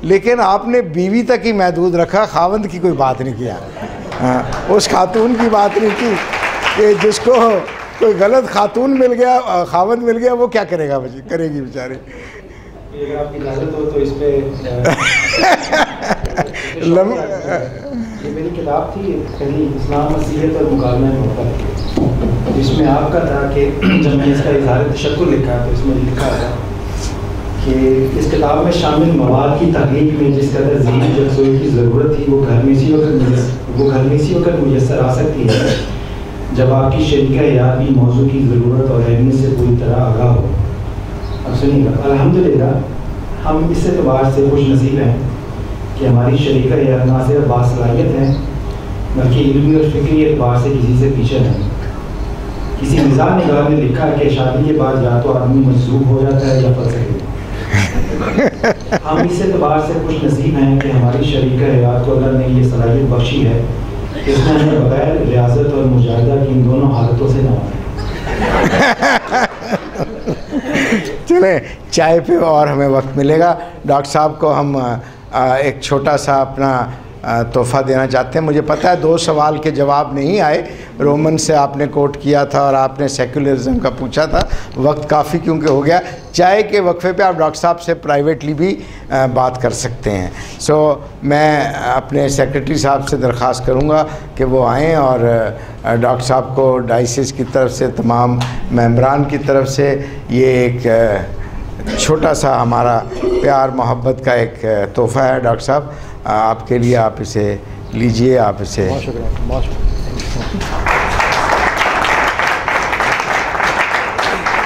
लेकिन आपने बीवी तक ही महदूद रखा, खावंद की कोई बात नहीं किया। उस खातून की बात नहीं की कि जिसको कोई गलत खातून मिल गया, खावंद मिल गया, वो क्या करेगा, करेगी बेचारी। अगर आपकी इजाज़त हो तो इस पे ये मेरी किताब थी कहीं इस्लाम मसीहत और मुकाबला में होता, जिसमें आपका था कि जब मैंने इसका इज़हार तशक्कुर लिखा तो इसमें लिखा था कि इस किताब में शामिल मवाद की तहकीक में जिस कदर ज़हनी यकसोई की ज़रूरत थी वो घर में इसी वक्त मुयस्सर आ सकती है जब आपकी शरीका याद भी मौजू की ज़रूरत और अहमियत से पूरी तरह आगाह हो। अब सुनिएगा, अल्हम्दुलिल्लाह हम इस एतबार से खुश नसीब हैं कि हमारी शरीका याद ना सिर्फ बासलाहियत हैं बल्कि इल्मी और फ़िक्री एतबार से किसी से पीछे नहीं। किसी मिज़ाज निगाह ने लिखा है कि शादी के बाद या तो आदमी मजसूब हो जाता है या फंसे। हम इस एतबार से खुश नसीब हैं कि हमारी शरीका याद को अल्लाह ने ये सलाहियत बख्शी है कि इसने हमें बगैर रियाजत और मुजाहिदा की इन दोनों हालतों से नवाजा। चले चाय पे और हमें वक्त मिलेगा। डॉक्टर साहब को हम एक छोटा सा अपना तोहफ़ा देना चाहते हैं। मुझे पता है 2 सवाल के जवाब नहीं आए, रोमन से आपने कोट किया था और आपने सेक्युलरिज्म का पूछा था, वक्त काफ़ी क्योंकि हो गया। चाय के वक्फे पे आप डॉक्टर साहब से प्राइवेटली भी बात कर सकते हैं। सो मैं अपने सेक्रेटरी साहब से दरख्वास्त करूँगा कि वो आएँ और डॉक्टर साहब को डायसिस की तरफ से, तमाम मेंबरान की तरफ से ये एक छोटा सा हमारा प्यार मोहब्बत का एक तोहफ़ा है। डॉक्टर साहब आपके लिए, आप इसे लीजिए, आप इसे। बहुत शुक्रिया,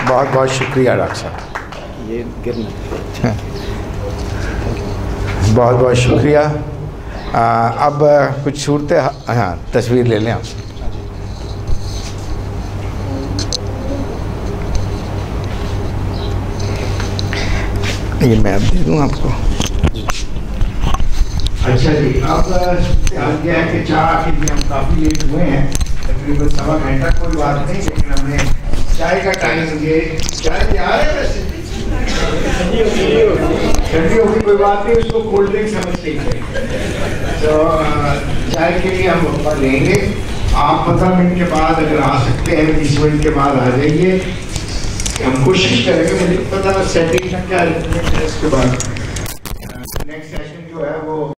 बहुत बहुत शुक्रिया डॉक्टर साहब, ये गिरना बहुत बहुत शुक्रिया। अब कुछ सूरतें, हाँ तस्वीर ले लें आप। ये मैं अब दे दूँ आपको। अच्छा जी, अब आ गया है कि चाय के लिए हम काफ़ी लेट हुए हैं, तकरीबन 1.25 घंटा, कोई बात नहीं, लेकिन हमने चाय का टाइम ये चाय आ रहा है, ठंडी होगी कोई बात नहीं, उसको कोल्ड ड्रिंक समझ लीजिए। तो चाय के लिए हम वक्त लेंगे। आप 15 मिनट के बाद अगर आ सकते हैं, 20 मिनट के बाद आ जाइए, हम कोशिश करेंगे। मुझे पता सेटिंग का क्या इसके बाद नेक्स्ट सेशन जो है वो